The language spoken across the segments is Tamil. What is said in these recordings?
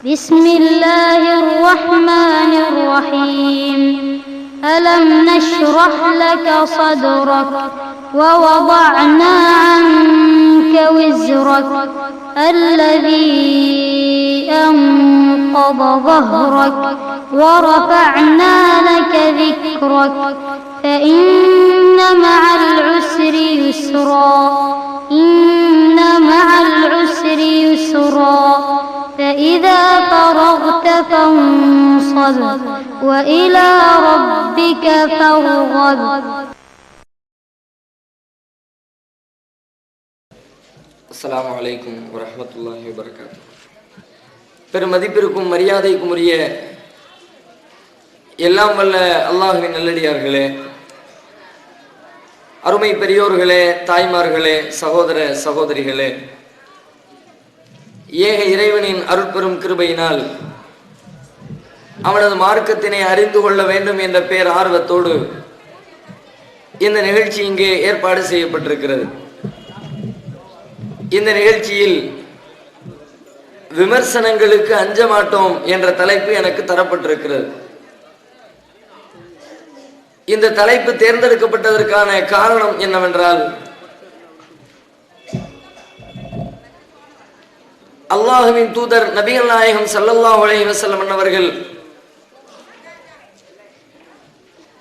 بسم الله الرحمن الرحيم. ألم نشرح لك صدرك ووضعنا عنك وزرك الذي أنقض ظهرك ورفعنا لك ذكرك فإن مع العسر يسرا إن مع العسر يسرا فإذا فرغت فانصب وإلى ربك فارغب. அஸ்ஸலாமு அலைக்கும் வரஹ்மத்துல்லாஹி வபரகாத்துஹு. பெருமதிப்பிற்கும் மரியாதைக்கும் உரிய எல்லாம் வல்ல அல்லாஹ்வின் நல்லடியார்களே, அருமை பெரியோர்களே, தாய்மார்களே, சகோதர சகோதரிகளே, ஏக இறைவனின் அருட்பெரும் கிருபையினால் அவனது மார்க்கத்தினை அறிந்து கொள்ள வேண்டும் என்ற பேர் ஆர்வத்தோடு இந்த நிகழ்ச்சி இங்கே ஏற்பாடு செய்யப்பட்டிருக்கிறது. இந்த நிகழ்ச்சியில் விமர்சனங்களுக்கு அஞ்ச மாட்டோம் என்ற தலைப்பு எனக்கு தரப்பட்டிருக்கிறது. இந்த தலைப்பு தேர்ந்தெடுக்கப்பட்டதற்கான காரணம் என்னவென்றால், அல்லாஹுவின் தூதர் நபிகள் நாயகம் ஸல்லல்லாஹு அலைஹி வஸல்லம் அவர்கள்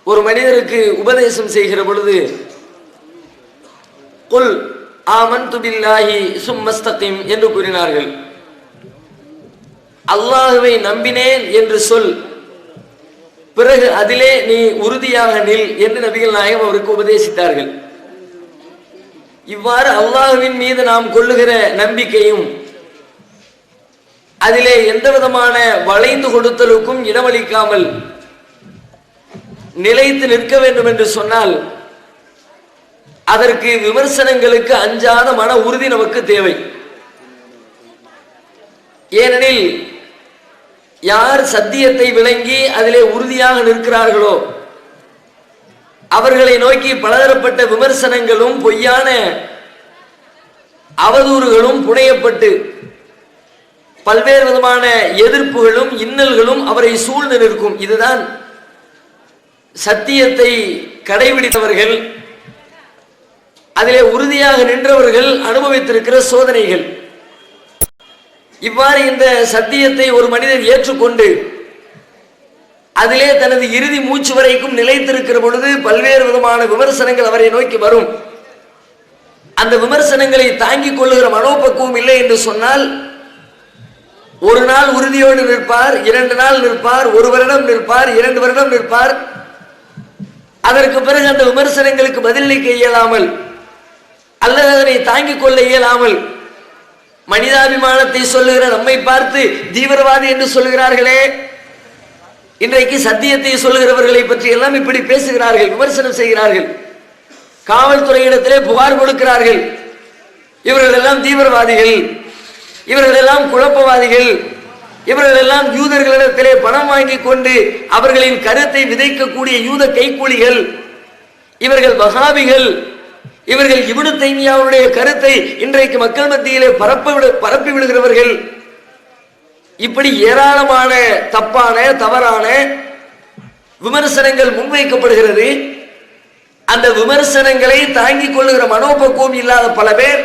ஒரு மனிதருக்கு உபதேசம் செய்கிற பொழுது, குல் ஆமன்து பில்லாஹி சும்மஸ்தகிம் என்று கூறினார்கள். அல்லாஹுவை நம்பினேன் என்று சொல், பிறகு அதிலே நீ உறுதியாக நில் என்று நபிகள் நாயகம் அவருக்கு உபதேசித்தார்கள். இவ்வாறு அல்லாஹுவின் மீது நாம் கொள்ளுகிற நம்பிக்கையும் அதிலே எந்த விதமான வளைந்து கொடுத்தலுக்கும் இடமளிக்காமல் நிலைத்து நிற்க வேண்டும் என்று சொன்னால், அதற்கு விமர்சனங்களுக்கு அஞ்சாத மன உறுதி நமக்கு தேவை. ஏனெனில் யார் சத்தியத்தை விளங்கி அதிலே உறுதியாக நிற்கிறார்களோ அவர்களை நோக்கி பலதரப்பட்ட விமர்சனங்களும் பொய்யான அவதூறுகளும் புனையப்பட்டு பல்வேறு விதமான எதிர்ப்புகளும் இன்னல்களும் அவரை சூழ்ந்து நிற்கும். இதுதான் சத்தியத்தை கடைபிடித்தவர்கள், அதிலே உறுதியாக நின்றவர்கள் அனுபவித்திருக்கிற சோதனைகள். இவ்வாறு இந்த சத்தியத்தை ஒரு மனிதர் ஏற்றுக்கொண்டு அதிலே தனது இறுதி மூச்சு வரைக்கும் நிலைத்திருக்கிற பொழுது பல்வேறு விதமான விமர்சனங்கள் அவரை நோக்கி வரும். அந்த விமர்சனங்களை தாங்கிக் கொள்ளுகிற மனோபக்குவம் இல்லை என்று சொன்னால், ஒரு நாள் உறுதியோடு நிற்பார், 2 நாள் நிற்பார், 1 வருடம் நிற்பார், 2 வருடம் நிற்பார். அதற்கு பிறகு அந்த விமர்சனங்களுக்கு பதிலளிக்க இயலாமல் அல்லது அதனை தாங்கிக் கொள்ள இயலாமல் மனிதாபிமானத்தை சொல்லுகிற நம்மை பார்த்து தீவிரவாதி என்று சொல்லுகிறார்களே, இன்றைக்கு சத்தியத்தை சொல்லுகிறவர்களை பற்றி எல்லாம் இப்படி பேசுகிறார்கள், விமர்சனம் செய்கிறார்கள், காவல்துறையிடத்திலே புகார் கொடுக்கிறார்கள். இவர்கள் எல்லாம் தீவிரவாதிகள், இவர்கள் எல்லாம் குழப்பவாதிகள், இவர்கள் எல்லாம் யூதர்களிடத்திலே பணம் வாங்கி கொண்டு அவர்களின் கருத்தை விதைக்கக்கூடிய யூத கைக்கூலிகள், இவர்கள் வஹாபிகள், இவர்கள் இப்னு தைமியாவுடைய கருத்தை இன்றைக்கு மக்கள் மத்தியிலே பரப்பி விடுகிறவர்கள். இப்படி ஏராளமான தப்பான தவறான விமர்சனங்கள் முன்வைக்கப்படுகிறது. அந்த விமர்சனங்களை தாங்கிக் கொள்ளுகிற மனோபக்குவம் இல்லாத பல பேர்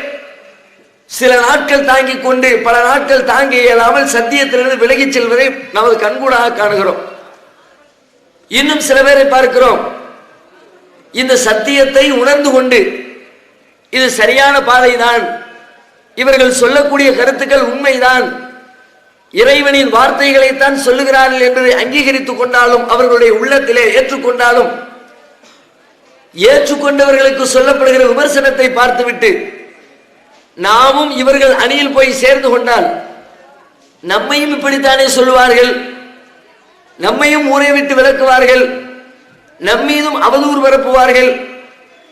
சில நாட்கள் தாங்கிக் கொண்டு பல நாட்கள் தாங்க இயலாமல் சத்தியத்திலிருந்து விலகிச் செல்வதை நமது கண்கூடாக காணுகிறோம். இன்னும் சில பேரை பார்க்கிறோம், இந்த சத்தியத்தை உணர்ந்து கொண்டு இது சரியான பாதைதான், இவர்கள் சொல்லக்கூடிய கருத்துக்கள் உண்மைதான், இறைவனின் வார்த்தைகளைத்தான் சொல்லுகிறார்கள் என்பதை அங்கீகரித்துக் கொண்டாலும் அவர்களுடைய உள்ளத்திலே ஏற்றுக்கொண்டாலும் ஏற்றுக்கொண்டவர்களுக்கு சொல்லப்படுகிற விமர்சனத்தை பார்த்துவிட்டு நாமும் இவர்கள் அணியில் போய் சேர்ந்து கொண்டால் நம்மையும் இப்படித்தானே சொல்லுவார்கள், நம்மையும் ஊரை விட்டு விலக்குவார்கள், நம்மீதும் அவதூறு பரப்புவார்கள்,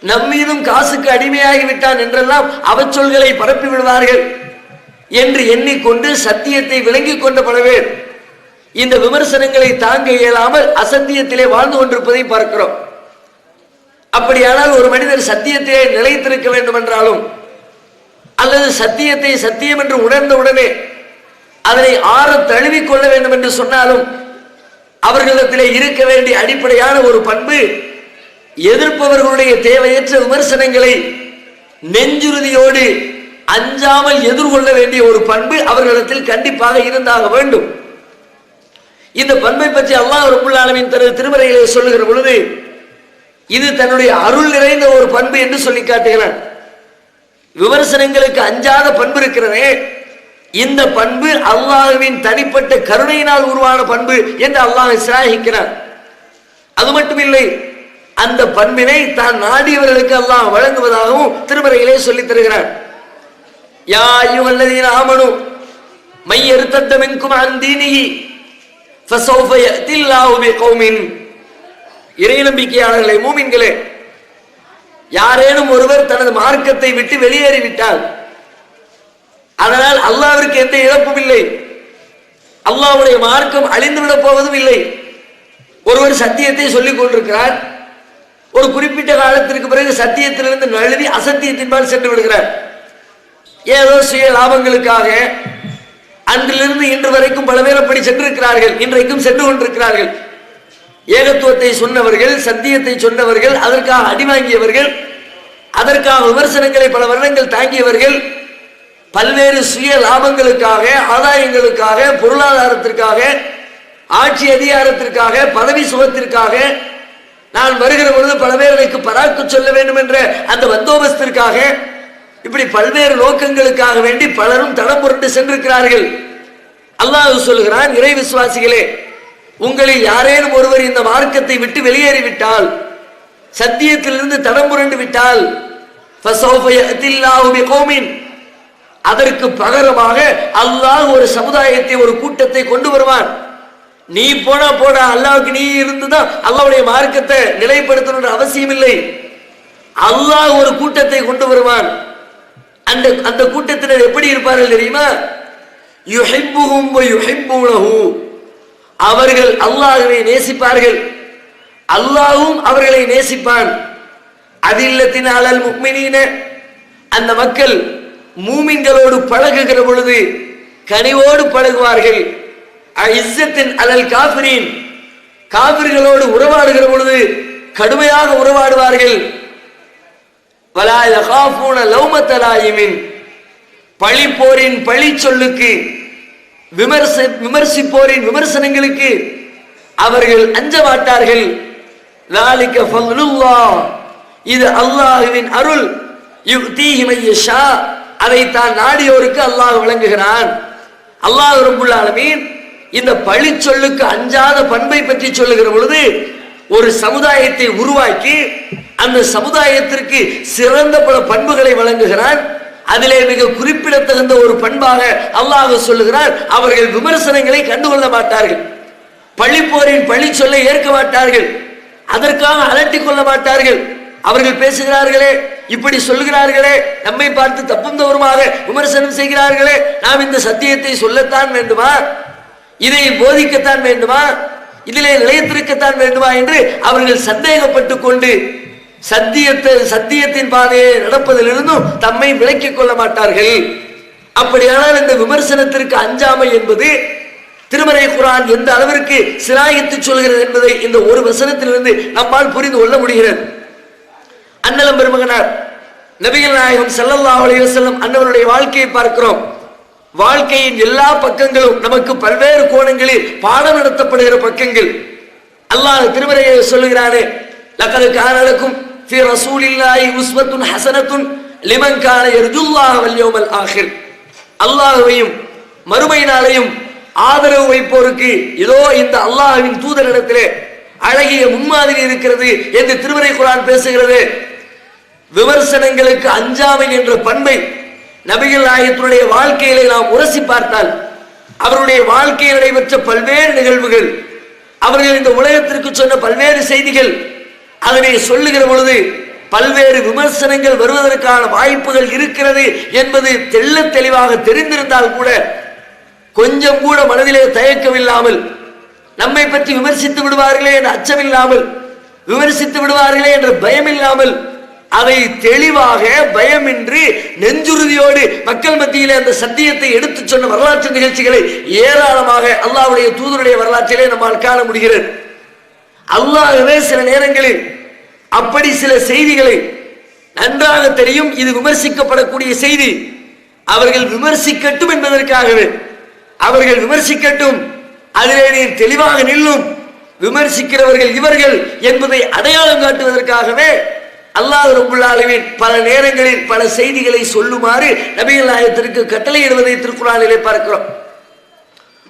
நம்மீதும் காசுக்கு அடிமையாகிவிட்டான் என்றெல்லாம் அவச்சொல்களை பரப்பி விடுவார்கள் என்று எண்ணிக்கொண்டு சத்தியத்தை விளங்கிக் கொண்ட பல பேர் இந்த விமர்சனங்களை தாங்க இயலாமல் அசத்தியத்திலே வாழ்ந்து கொண்டிருப்பதை பார்க்கிறோம். அப்படியானால் ஒரு மனிதர் சத்தியத்திலே நிலைத்திருக்க வேண்டும் என்றாலும் அல்லது சத்தியத்தை சத்தியம் என்று உணர்ந்த உடனே அதனை ஆற தழுவிக் கொள்ள வேண்டும் என்று சொன்னாலும் அவர்களிடத்திலே இருக்க வேண்டிய அடிப்படையான ஒரு பண்பு, எதிர்ப்பவர்களுடைய தேவையற்ற விமர்சனங்களை நெஞ்சுறுதியோடு அஞ்சாமல் எதிர்கொள்ள வேண்டிய ஒரு பண்பு அவர்களிடத்தில் கண்டிப்பாக இருந்தாக வேண்டும். இந்த பண்பை பற்றி அல்லாஹ் ரப்பல் ஆலமீன் தனது திருமறையிலே சொல்லுகிற பொழுது இது தன்னுடைய அருள் நிறைந்த ஒரு பண்பு என்று சொல்லி காட்டுகிறான். விமர்சனங்களுக்கு அஞ்சாத பண்பு இருக்கிறதே, இந்த பண்பு அல்லாஹ்வின் தனிப்பட்ட கருணையினால் உருவான பண்பு என்று அல்லாஹ் சிலாகிக்கிறான். அது மட்டுமில்லை, அந்த பண்பினை தான் நாடியவர்களுக்கு அல்லாஹ் வழங்குவதாகவும் திருமறையிலே சொல்லித் தருகிறான். யா அய்யுஹல்லதீன ஆமனு மை யர்தத்த மின்கும் அன் தீனிஹி ஃபஸௌஃப யஅதில்லாஹு பிகௌமின். இறை நம்பிக்கையாளர்களே, மூமின்களே, யாரேனும் ஒருவர் தனது மார்க்கத்தை விட்டு வெளியேறிவிட்டால் அதனால் அல்லாஹ்விற்கு எந்த இழப்பும் இல்லை, அல்லாஹ்வுடைய மார்க்கம் அழிந்துவிடப் போவதும் இல்லை. ஒருவர் சத்தியத்தை சொல்லிக் கொண்டிருக்கிறார், ஒரு குறிப்பிட்ட காலத்திற்கு பிறகு சத்தியத்திலிருந்து நழுவி அசத்தியத்தின்பால் சென்று விடுகிறார். ஏதோ சுய லாபங்களுக்காக அன்றிலிருந்து இன்று வரைக்கும் பல பேர் அப்படி சென்றிருக்கிறார்கள், இன்றைக்கும் சென்று கொண்டிருக்கிறார்கள். ஏகத்துவத்தை சொன்னவர்கள், சத்தியத்தை சொன்னவர்கள், அதற்காக அடிவாங்கியவர்கள், அதற்காக விமர்சனங்களை பல வருடங்கள் தாங்கியவர்கள், பல்வேறு சுய லாபங்களுக்காக, ஆதாயங்களுக்காக, பொருளாதாரத்திற்காக, ஆட்சி அதிகாரத்திற்காக, பதவி சுகத்திற்காக, நான் வருகிற பொழுது பல பேர் எனக்கு பராக்கு சொல்ல வேண்டும் என்ற அந்த பந்தோபஸ்திற்காக, இப்படி பல்வேறு நோக்கங்களுக்காக வேண்டி பலரும் தடம் புரண்டு சென்றிருக்கிறார்கள். அல்லாஹ் சொல்கிறான், இறை விசுவாசிகளே, உங்களில் யாரேனும் ஒருவர் இந்த மார்க்கத்தை விட்டு வெளியேறிவிட்டால், சத்தியத்திலிருந்து தடம் புரண்டு விட்டால், ஃபஸௌஃப யஅதில்லாஹு பிகௌமின், அதற்கு பகரமாக அல்லாஹ் ஒரு சமுதாயத்தை, ஒரு கூட்டத்தை கொண்டு வருவான். நீ போனா போடா, அல்லாஹ்வுக்கு நீ இருந்துதான் அல்லாஹ்வுடைய மார்க்கத்தை நிலைப்படுத்தணும்ன்ற அவசியம் இல்லை. அல்லாஹ் ஒரு கூட்டத்தை கொண்டு வருவான். அந்த கூட்டத்தினர் எப்படி இருப்பார்கள் தெரியுமா? யுஹிப்புஹும் வ யுஹிப்பூனஹு, அவர்கள் அல்லாஹ்வை நேசிப்பார்கள், அல்லாஹ்வும் அவர்களை நேசிப்பான். அதில்லத்தின் அலல் முஃமினீன, அந்த மக்கள் மூமின்களோடு பழகுகிற பொழுது கனிவோடு பழகுவார்கள். இஸ்ஸத்தின் அலல் காஃபிரீன், காஃபிர்களோடு உறவாடுகிற பொழுது கடுமையாக உறவாடுவார்கள். வலா யகாஃபூன லௌமத லாயிமின், பழி போரின் பழி சொல்லுக்கு, விமர்சிப்போரின் விமர்சனங்களுக்கு அவர்கள் அஞ்ச மாட்டார்கள். ذَلِكَ فَضْلُ اللَّهِ, இது அல்லாஹ்வின் அருள். யுக்தீஹி மன் யஷா, அதை தான் நாடியோருக்கு அல்லாஹ் வழங்குகிறான். அல்லாஹ் ரப்பல் ஆலமீன் இந்த பழி சொல்லுக்கு அஞ்சாத பண்பை பற்றி சொல்லுகிற பொழுது ஒரு சமுதாயத்தை உருவாக்கி அந்த சமுதாயத்திற்கு சிறந்த பல பண்புகளை வழங்குகிறான். அதிலே மிக குறிப்பிடத்தகுந்த ஒரு பண்பாக அல்லாஹ் சொல்லுகிறான், அவர்கள் விமர்சனங்களை கண்டுகொள்ள மாட்டார்கள், பழிப்போரின் பழி சொல்லை ஏற்க மாட்டார்கள், அதற்காக அலட்டிக் கொள்ள மாட்டார்கள். அவர்கள் பேசுகிறார்களே, இப்படி சொல்லுகிறார்களே, நம்மை பார்த்து தப்பும் தவறுமாக விமர்சனம் செய்கிறார்களே, நாம் இந்த சத்தியத்தை சொல்லத்தான் வேண்டுமா, இதை போதிக்கத்தான் வேண்டுமா, இதிலே நிலையத்திற்கத்தான் வேண்டுமா என்று அவர்கள் சந்தேகப்பட்டு கொண்டு சத்தியத்தின் பாதையை நடப்பதிலிருந்தும் தம்மை விலக்கிக் கொள்ள மாட்டார்கள். அப்படியானால் இந்த விமர்சனத்திற்கு அஞ்சாமை என்பது திருமறை குர்ஆன் எந்த அளவிற்கு சிராயித்து சொல்கிறது என்பதை இந்த ஒரு வசனத்திலிருந்து நம்மால் புரிந்து கொள்ள முடிகிறது. அண்ணலம் பெருமகனார் நபிகள் நாயகம் ஸல்லல்லாஹு அலைஹி வஸல்லம் அன்னவருடைய வாழ்க்கையை பார்க்கிறோம். வாழ்க்கையின் எல்லா பக்கங்களும் நமக்கு பல்வேறு கோணங்களில் பாடம் நடத்தப்படுகிற பக்கங்கள். அல்லாஹ் திருமறையை சொல்லுகிறானே, லகத் கான லக்கும் ஃபீ ரசூலில்லாஹி உஸ்வத்துன் ஹஸனத்துன் லிமன் கான யர்ஜுல்லாஹ வல் யௌமல் ஆகிர். அல்லாஹ்வையும் மறுமை நாளையும் ஆதரவு வைப்போருக்கு இதோ இந்த அல்லாஹ்வின் தூதரிடத்திலே அழகிய முன்மாதிரி இருக்கிறது என்று திருமறை குர்ஆன் பேசுகிறது. விமர்சனங்களுக்கு அஞ்சாமை என்ற பண்பை நபிகள் நாயகத்தினுடைய வாழ்க்கையிலே நாம் உரசி பார்த்தால், அவருடைய வாழ்க்கையில் நடைபெற்ற பல்வேறு நிகழ்வுகள், அவர்கள் இந்த உலகத்திற்கு சொன்ன பல்வேறு செய்திகள், அதனை சொல்லுகிற பொழுது பல்வேறு விமர்சனங்கள் வருவதற்கான வாய்ப்புகள் இருக்கிறது என்பது தெள்ள தெளிவாக தெரிந்திருந்தால் கூட கொஞ்சம் கூட மனதிலே தயக்கமில்லாமல், நம்மை பற்றி விமர்சித்து விடுவார்களே என்ற அச்சமில்லாமல், விமர்சித்து விடுவார்களே என்ற பயமில்லாமல் அதை தெளிவாக பயமின்றி நெஞ்சுறுதியோடு மக்கள் மத்தியிலே அந்த சத்தியத்தை எடுத்து சொன்ன வரலாற்று நிகழ்ச்சிகளை ஏராளமாக அல்லாஹ்வுடைய தூதருடைய வரலாற்றிலே நம்மால் காண முடிகிறது. அல்லாஹ்வே சில நேரங்களில் அப்படி சில செய்திகளை நன்றாக தெரியும், இது விமர்சிக்கப்படக்கூடிய செய்தி, அவர்கள் விமர்சிக்கட்டும் என்பதற்காகவே, அவர்கள் விமர்சிக்கட்டும், அதிலே நீர் தெளிவாக நில்லும், விமர்சிக்கிறவர்கள் இவர்கள் என்பதை அடையாளம் காட்டுவதற்காகவே அல்லாஹ் ரப்பல் ஆலமீன் பல நேரங்களில் பல செய்திகளை சொல்லுமாறு நபிகள் நாயகத்திற்கு கட்டளையிடுவதை திருக்குர்ஆனிலே பார்க்கிறோம்.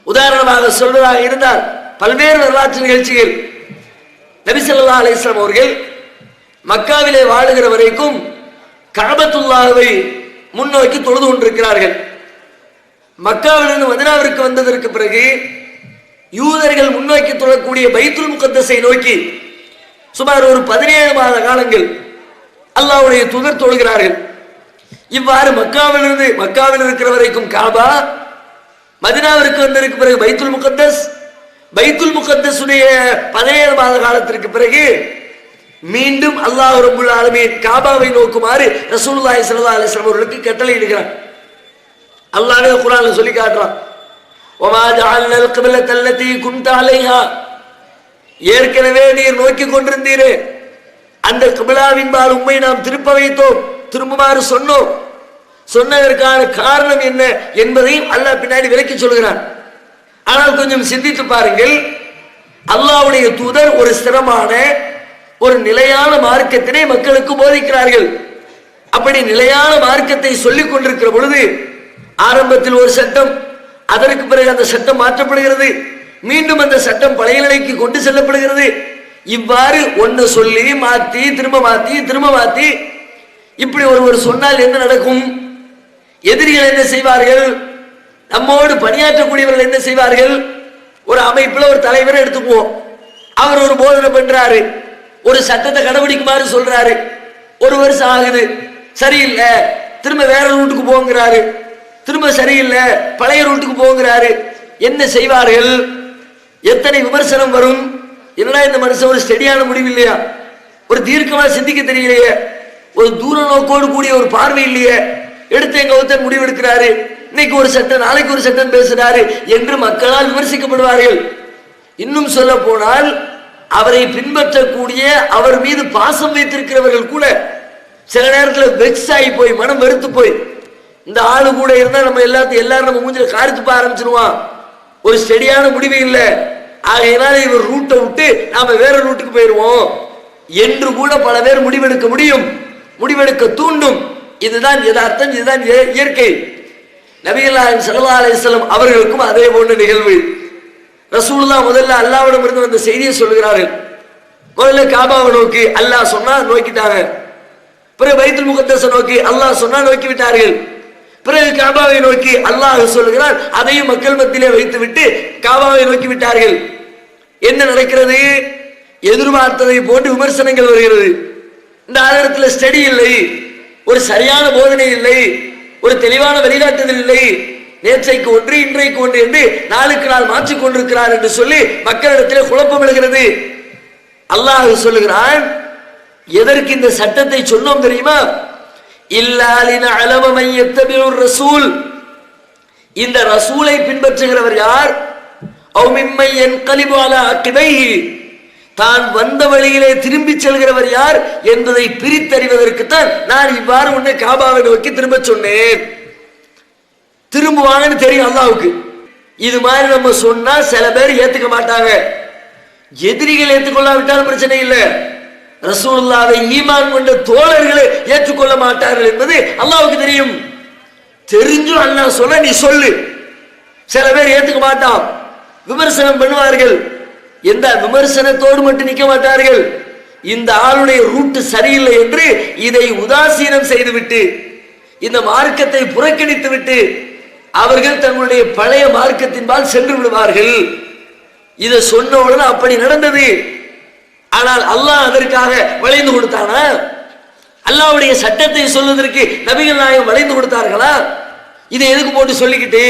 உதாரணமாக சொல்வதாக இருந்தால் பல்வேறு வரலாற்று நிகழ்ச்சிகள், நபி ஸல்லல்லாஹு அலைஹி வஸல்லம் அவர்கள் மக்காவிலே வாழுகிற வரைக்கும் கஅபத்துல்லாஹ்வை முன்னோக்கி தொழுது கொண்டிருக்கிறார்கள். மக்காவிலிருந்து மதீனாவிற்கு வந்ததற்கு பிறகு யூதர்கள் முன்னோக்கி தொழக்கூடிய பைத்துல் முகத்தஸை நோக்கி சுமார் ஒரு 17 மாத காலங்கள் அல்லாஹ்வுடைய தூதர் தொழுகிறார்கள். இவ்வாறு மக்காவில் இருக்கிற வரைக்கும் காபா, மதீனாவிற்கு வந்ததற்கு பிறகு பைத்துல் முகத்தஸ், பைத்துல் முகத்தஸுடைய 17 மாத காலத்திற்கு பிறகு மீண்டும் அல்லாஹ் ரப்பல் ஆலமீன் காபாவை நோக்குமாறு ரசூலுல்லாஹி ஸல்லல்லாஹு அலைஹி வஸல்லம் அவர்களுக்கு கட்டளையிடுகிறார். அல்லாஹ்வே குர்ஆன்ல சொல்லி காட்டுறான், வமா ஜஅல்னல் கிப்லத்தல்லதி குன்த அலைஹா, ஏற்கனவே நீர் நோக்கி கொண்டிருந்தீரே அந்த கிப்லாவின்பால் உம்மை நாம் திருப்ப வைத்தோம், திரும்புமாறு சொன்னோம். சொன்னதற்கான காரணம் என்ன என்பதையும் அல்லாஹ் பின்னாடி விளக்கி சொல்கிறான். ஆனால் கொஞ்சம் சிந்தித்து பாருங்கள், அல்லாஹ்வுடைய தூதர் ஒரு ஸ்திரமான ஒரு நிலையான மார்க்கத்தினை மக்களுக்கு போதிக்கிறார்கள். அப்படி நிலையான மார்க்கத்தை சொல்லிக் கொண்டிருக்கிற பொழுது ஆரம்பத்தில் ஒரு சட்டம், அதற்கு பிறகு அந்த சட்டம் மாற்றப்படுகிறது, மீண்டும் அந்த சட்டம் பழைய நிலைக்கு கொண்டு செல்லப்படுகிறது. இவ்வாறு ஒன்னு சொல்லி மாத்தி திரும்ப மாத்தி இப்படி ஒருவர் சொன்னால் என்ன நடக்கும்? எதிரிகள் என்ன செய்வார்கள்? நம்மோடு பணியாற்றக்கூடியவர்கள் என்ன செய்வார்கள்? ஒரு அமைப்புல ஒரு தலைவரை எடுத்துக்குவோம், அவர் ஒரு போதனை பண்றாரு, ஒரு சட்டத்தை கடைபிடிக்குமாறு சொல்றாரு, ஒரு வருஷம் ஆகுது, சரியில்லை, திரும்ப வேற ரூட்டுக்கு போங்கிறாரு, திரும்ப சரியில்லை, பழைய ரூட்டுக்கு போங்கிறாரு. என்ன செய்வார்கள்? எத்தனை விமர்சனம் வரும்? என்னடா இந்த மனுஷன் ஒரு ஸ்டெடியான முடிவு இல்லையா, ஒரு தீர்க்கமா சிந்திக்க தெரியலையே, ஒரு தூர நோக்கோடு கூடிய ஒரு பார்வை இல்லையே, எடுத்து எங்க ஒருத்தர் முடிவெடுக்கிறாரு, இன்னைக்கு ஒரு சட்டம் நாளைக்கு ஒரு சட்டம் பேசுறாரு என்று மக்களால் விமர்சிக்கப்படுவார்கள். இன்னும் சொல்ல போனால் அவரை பின்பற்றக்கூடிய அவர் மீது பாசம் வைத்திருக்கிறவர்கள் கூட சில நேரத்தில் வெக்ஸ் ஆகி போய் மனம் வெறுத்து போய் இந்த ஆளு கூட இருந்தா நம்ம எல்லாரும் நம்ம மூஞ்சில காரி துப்ப ஆரம்பிச்சிருவான், ஒரு ஸ்டெடியான முடிவு இல்லை, ஆகையினால இவர் ரூட்டை விட்டு நாம வேற ரூட்டுக்கு போயிருவோம் என்று கூட பல பேர் முடிவெடுக்க முடியும், முடிவெடுக்க தூண்டும். இதுதான் யதார்த்தம், இதுதான் இயற்கை. நபிகள் நாயகம் ஸல்லல்லாஹு அலைஹி வஸல்லம் அவர்களுக்கும் அதே போன்ற நிகழ்வு. ரசூலுல்லாஹ் முதல்ல அல்லாஹ்விடம் இருந்து வந்த செய்தியை சொல்கிறார்கள். முதல்ல காபாவை நோக்கி அல்லாஹ் சொன்னா நோக்கிட்டாங்க, பிறகு பைத்துல் முகத்தஸை நோக்கி அல்லாஹ் சொன்னா நோக்கி விட்டார்கள், பிறகு காபாவை நோக்கி அல்லாஹ் சொல்லுகிறார், அதையும் மக்கள் மத்தியிலே வைத்து விட்டு காபாவை நோக்கி விட்டார்கள். என்ன நடக்கிறது? எதிர்பார்த்ததை போன்று விமர்சனங்கள் வருகிறது. இந்த ஆதாரத்தில் ஸ்டடி இல்லை, ஒரு சரியான போதனை இல்லை, ஒரு தெளிவான வழிகாட்டுதல் இல்லை, நேற்றைக்கு ஒன்று இன்றைக்கு ஒன்று என்று நாளுக்கு நாள் மாற்றிக் கொண்டிருக்கிறார் என்று சொல்லி மக்களிடத்தில் குழப்பம் எழுகிறது. அல்லாஹ் சொல்லுகிறான், எதற்கு இந்த சட்டத்தை சொன்னோம் தெரியுமா? இல்லாலின அலமமை யத்தபிஉர் ரசூல், இந்த ரசூலை பின்பற்றுகிறவர் யார்? அவ் மிம்மை யன்கலிபு அலா அகிபைஹி, தான் வந்த வழியிலே திரும்பி செல்கிறவர் யார் என்பதை பிரித்தறிவதற்குத்தான் நான் இவ்வாறு உன்னை காபாவை நோக்கி திரும்ப சொன்னேன். திரும்புவாங்கன்னு தெரியும் அல்லாஹ்வுக்கு. இது மாதிரி நம்ம சொன்னா சில பேர் ஏத்துக்க மாட்டாங்க, எதிரிகள் ஏற்றுக்கொள்ளாவிட்டாலும் பிரச்சனை இல்லை, ரசூலுல்லாஹ்வை ஈமான் கொண்ட தோழர்களை ஏற்றுக்கொள்ள மாட்டார்கள் என்பது அல்லாஹ்வுக்கு தெரியும். தெரிஞ்சும் அல்லாஹ் சொல்ல நீ சொல்லு. சில பேர் ஏத்துக்க மாட்டான், விமர்சனம் பண்ணுவார்கள். எந்த விமர்சனத்தோடு மட்டும் நிற்க மாட்டார்கள், இந்த ஆளுடைய ரூட் சரியில்லை என்று இதை உதாசீனம் செய்துவிட்டு இந்த மார்க்கத்தை புறக்கணித்து விட்டு அவர்கள் தங்களுடைய பழைய மார்க்கத்தின்பால் சென்று விடுவார்கள். இதை சொன்னவுடன் அப்படி நடந்தது. ஆனால் அல்லாஹ் அதற்காக வளைந்து கொடுத்தானா? அல்லாஹ்வுடைய சட்டத்தை சொல்வதற்கு நபிகள் நாயகம் வளைந்து கொடுத்தார்களா? இதை எதுக்கு போட்டு சொல்லிக்கிட்டு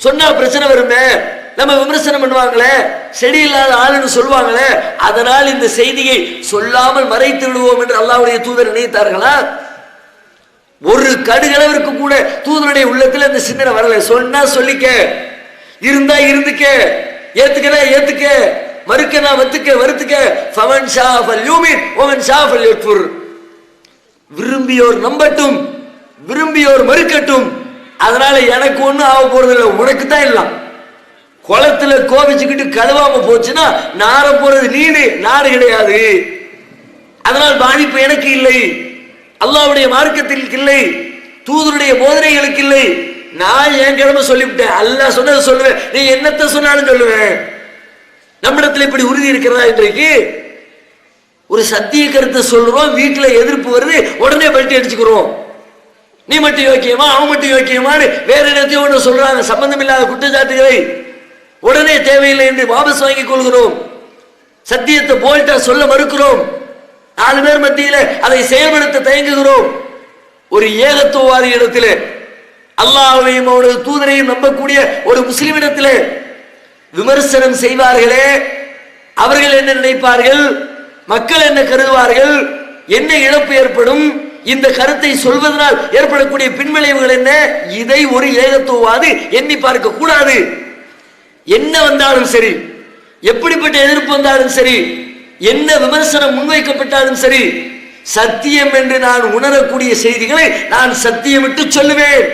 சொன்னா பிரச்சனை வருமே, நம்ம விமர்சனம் பண்ணுவாங்களே, செடி இல்லாத ஆளுன்னு சொல்லுவாங்களே, அதனால் இந்த செய்தியை சொல்லாமல் மறைத்து விடுவோம் என்று அல்லாஹ்வுடைய தூதர் நினைத்தார்களா? ஒரு கடுகளவிற்கு கூட தூதருடைய உள்ளத்தில் இந்த சிந்தனை வரல. சொன்னா சொல்லிக்க, இருந்தா இருந்துக்க, ஏத்துக்கல ஏத்துக்க, மறுக்கனா வருத்துக்க. ஃபமன் ஷா ஃபல்யூமின் வமன் ஷா ஃபல்யக்ஃபுர். விரும்பியோர் நம்பட்டும், விரும்பியோர் மறுக்கட்டும். அதனால எனக்கு ஒண்ணும் ஆக போறது இல்லை, உனக்கு தான் எல்லாம். குளத்துல கோபிச்சுக்கிட்டு கழுவாம போச்சுன்னா நார போறது நீனு, நாடு கிடையாது. அதனால் பாதிப்பு எனக்கு இல்லை, அல்லாஹ்வுடைய மார்க்கத்திற்கு இல்லை, தூதருடைய போதனைகளுக்கு இல்லை. நான் என் கிழமை சொல்லிவிட்டேன், அல்லாஹ் சொன்னதை சொல்லுவேன், நீ என்னத்தை சொன்னாலும் சொல்லுவேன். நம்மிடத்துல இப்படி உறுதி இருக்கிறதா? இன்றைக்கு ஒரு சத்திய கருத்தை சொல்றோம், வீட்டுல எதிர்ப்பு வருது, உடனே பல்ட்டி அடிச்சுக்கிறோம். நீ மட்டும் யோக்கியமா, அவன் மட்டும் யோக்கியமானு வேற இடத்தையும் ஒன்று சொல்றாங்க. சம்பந்தம் இல்லாத குற்றச்சாட்டுகளை உடனே தேவையில்லை என்று வாபஸ் வாங்கிக் கொள்கிறோம். சத்தியத்தை போல்ட்டா சொல்ல மறுக்கிறோம். 4 பேர் மத்தியில அதை செயல்படுத்த தயங்குகிறோம். ஒரு ஏகத்துவவாதி இடத்துல, அல்லாஹ்வையும் அவரது தூதரையும் நம்பக்கூடிய ஒரு முஸ்லிமிடத்துல விமர்சனம் செய்வார்களே, அவர்கள் என்ன நினைப்பார்கள், மக்கள் என்ன கருதுவார்கள், என்ன இழப்பு ஏற்படும், இந்த கருத்தை சொல்வதனால் ஏற்படக்கூடிய பின்விளைவுகள் என்ன, இதை ஒரு ஏகத்துவவாதி எண்ணி பார்க்க கூடாது. என்ன வந்தாலும் சரி, எப்படிப்பட்ட எதிர்ப்பு வந்தாலும் சரி, என்ன விமர்சனம் முன்வைக்கப்பட்டாலும் சரி, சத்தியம் என்று நான் உணரக்கூடிய செய்திகளை நான் சத்தியமிட்டு சொல்லுவேன்.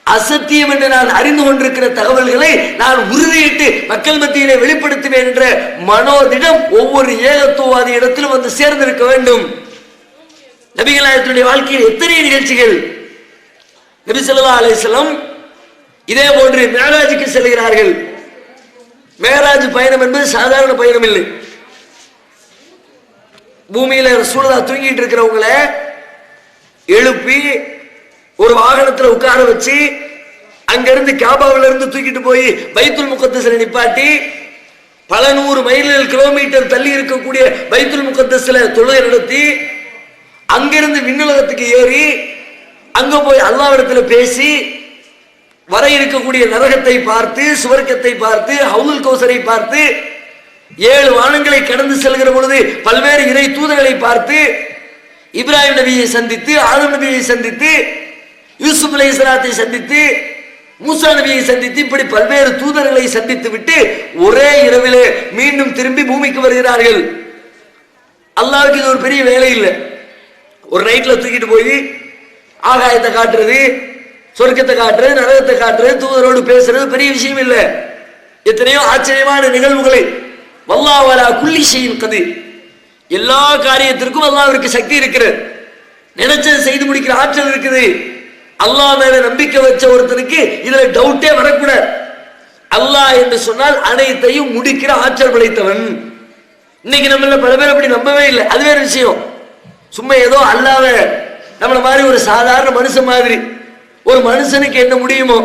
அசத்தியம் என்று நான் அறிந்து கொண்டிருக்கிற தகவல்களை நான் உறுதியிட்டு மக்கள் மத்தியிலே வெளிப்படுத்துவேன் என்ற மனோதிடம் ஒவ்வொரு ஏகத்துவவாதி இடத்திலும் வந்து சேர்ந்திருக்க வேண்டும். நபிகள் நாயகத்துடைய வாழ்க்கையில் எத்தனை நிகழ்ச்சிகள். நபி ஸல்லல்லாஹு அலைஹி வஸல்லம் இதே போன்று மேராஜுக்கு செல்கிறார்கள். மேராஜ் பயணம் என்பது சாதாரண பயணம் இல்லை. பூமியில ரசூலுல்லாஹ் தூங்கிட்டு இருக்கிறவங்கள எழுப்பி ஒரு வாகனத்துல உட்கார வச்சு அங்கிருந்து காபாவில இருந்து தூக்கிட்டு போய் பைத்துல் முகத்தஸ்ல நிப்பாட்டி பல 100 மைல்கள் கிலோமீட்டர் தள்ளி இருக்கக்கூடிய பைத்துல் முகத்தஸ்ல தொழுகை நடத்தி அங்கிருந்து விண்ணுலகத்துக்கு ஏறி அங்க போய் அல்லாஹ்விடத்துல பேசி வர இருக்கக்கூடிய நரகத்தை பார்த்து, சுவர்க்கத்தை பார்த்து, ஹவுதுல் கௌசரை பார்த்து, 7 வானங்களை கடந்து செல்கிற பொழுது பல்வேறு இறை தூதர்களை பார்த்து, இப்ராஹிம் நபியை சந்தித்து, ஆதம் நபியை சந்தித்து, யூசுப் அலைஹிஸ்ஸலாத்தை சந்தித்து, மூசா நபியை சந்தித்து, இப்படி பல்வேறு தூதர்களை சந்தித்து விட்டு ஒரே இரவிலே மீண்டும் திரும்பி பூமிக்கு வருகிறார்கள். அல்லாஹ்வுக்கு இது ஒரு பெரிய வேலை இல்லை. ஒரு நைட்ல தூக்கிட்டு போய் ஆகாயத்தை காட்டுறது, சொர்க்கத்தை காட்டுறது, நரகத்தை காட்டுறது, தூதரோடு பேசுறது பெரிய விஷயம் இல்லை. எத்தனையோ ஆச்சரியமான நிகழ்வுகளை வல்லாஹு அலா குல்லி ஷைஇன் கதீர், எல்லா காரியத்திற்கும் அல்லாஹ்விற்கு சக்தி இருக்கிறது. நினைச்சதை செய்து முடிக்கிற ஆற்றல் இருக்குது. அல்லாஹ் மேல நம்பிக்கை வச்ச ஒருத்தருக்கு இதுல டவுட்டே வரக்கூடாது. அல்லாஹ் என்று சொன்னால் அனைத்தையும் முடிக்கிற ஆற்றல் படைத்தவன். இன்னைக்கு நம்மள பல பேர் அப்படி நம்பவே இல்லை, அது வேற விஷயம். சும்மா ஏதோ அல்லாஹ்வை நம்மள மாதிரி ஒரு சாதாரண மனுஷன் மாதிரி, ஒரு மனுஷனுக்கு என்ன முடியுமோ,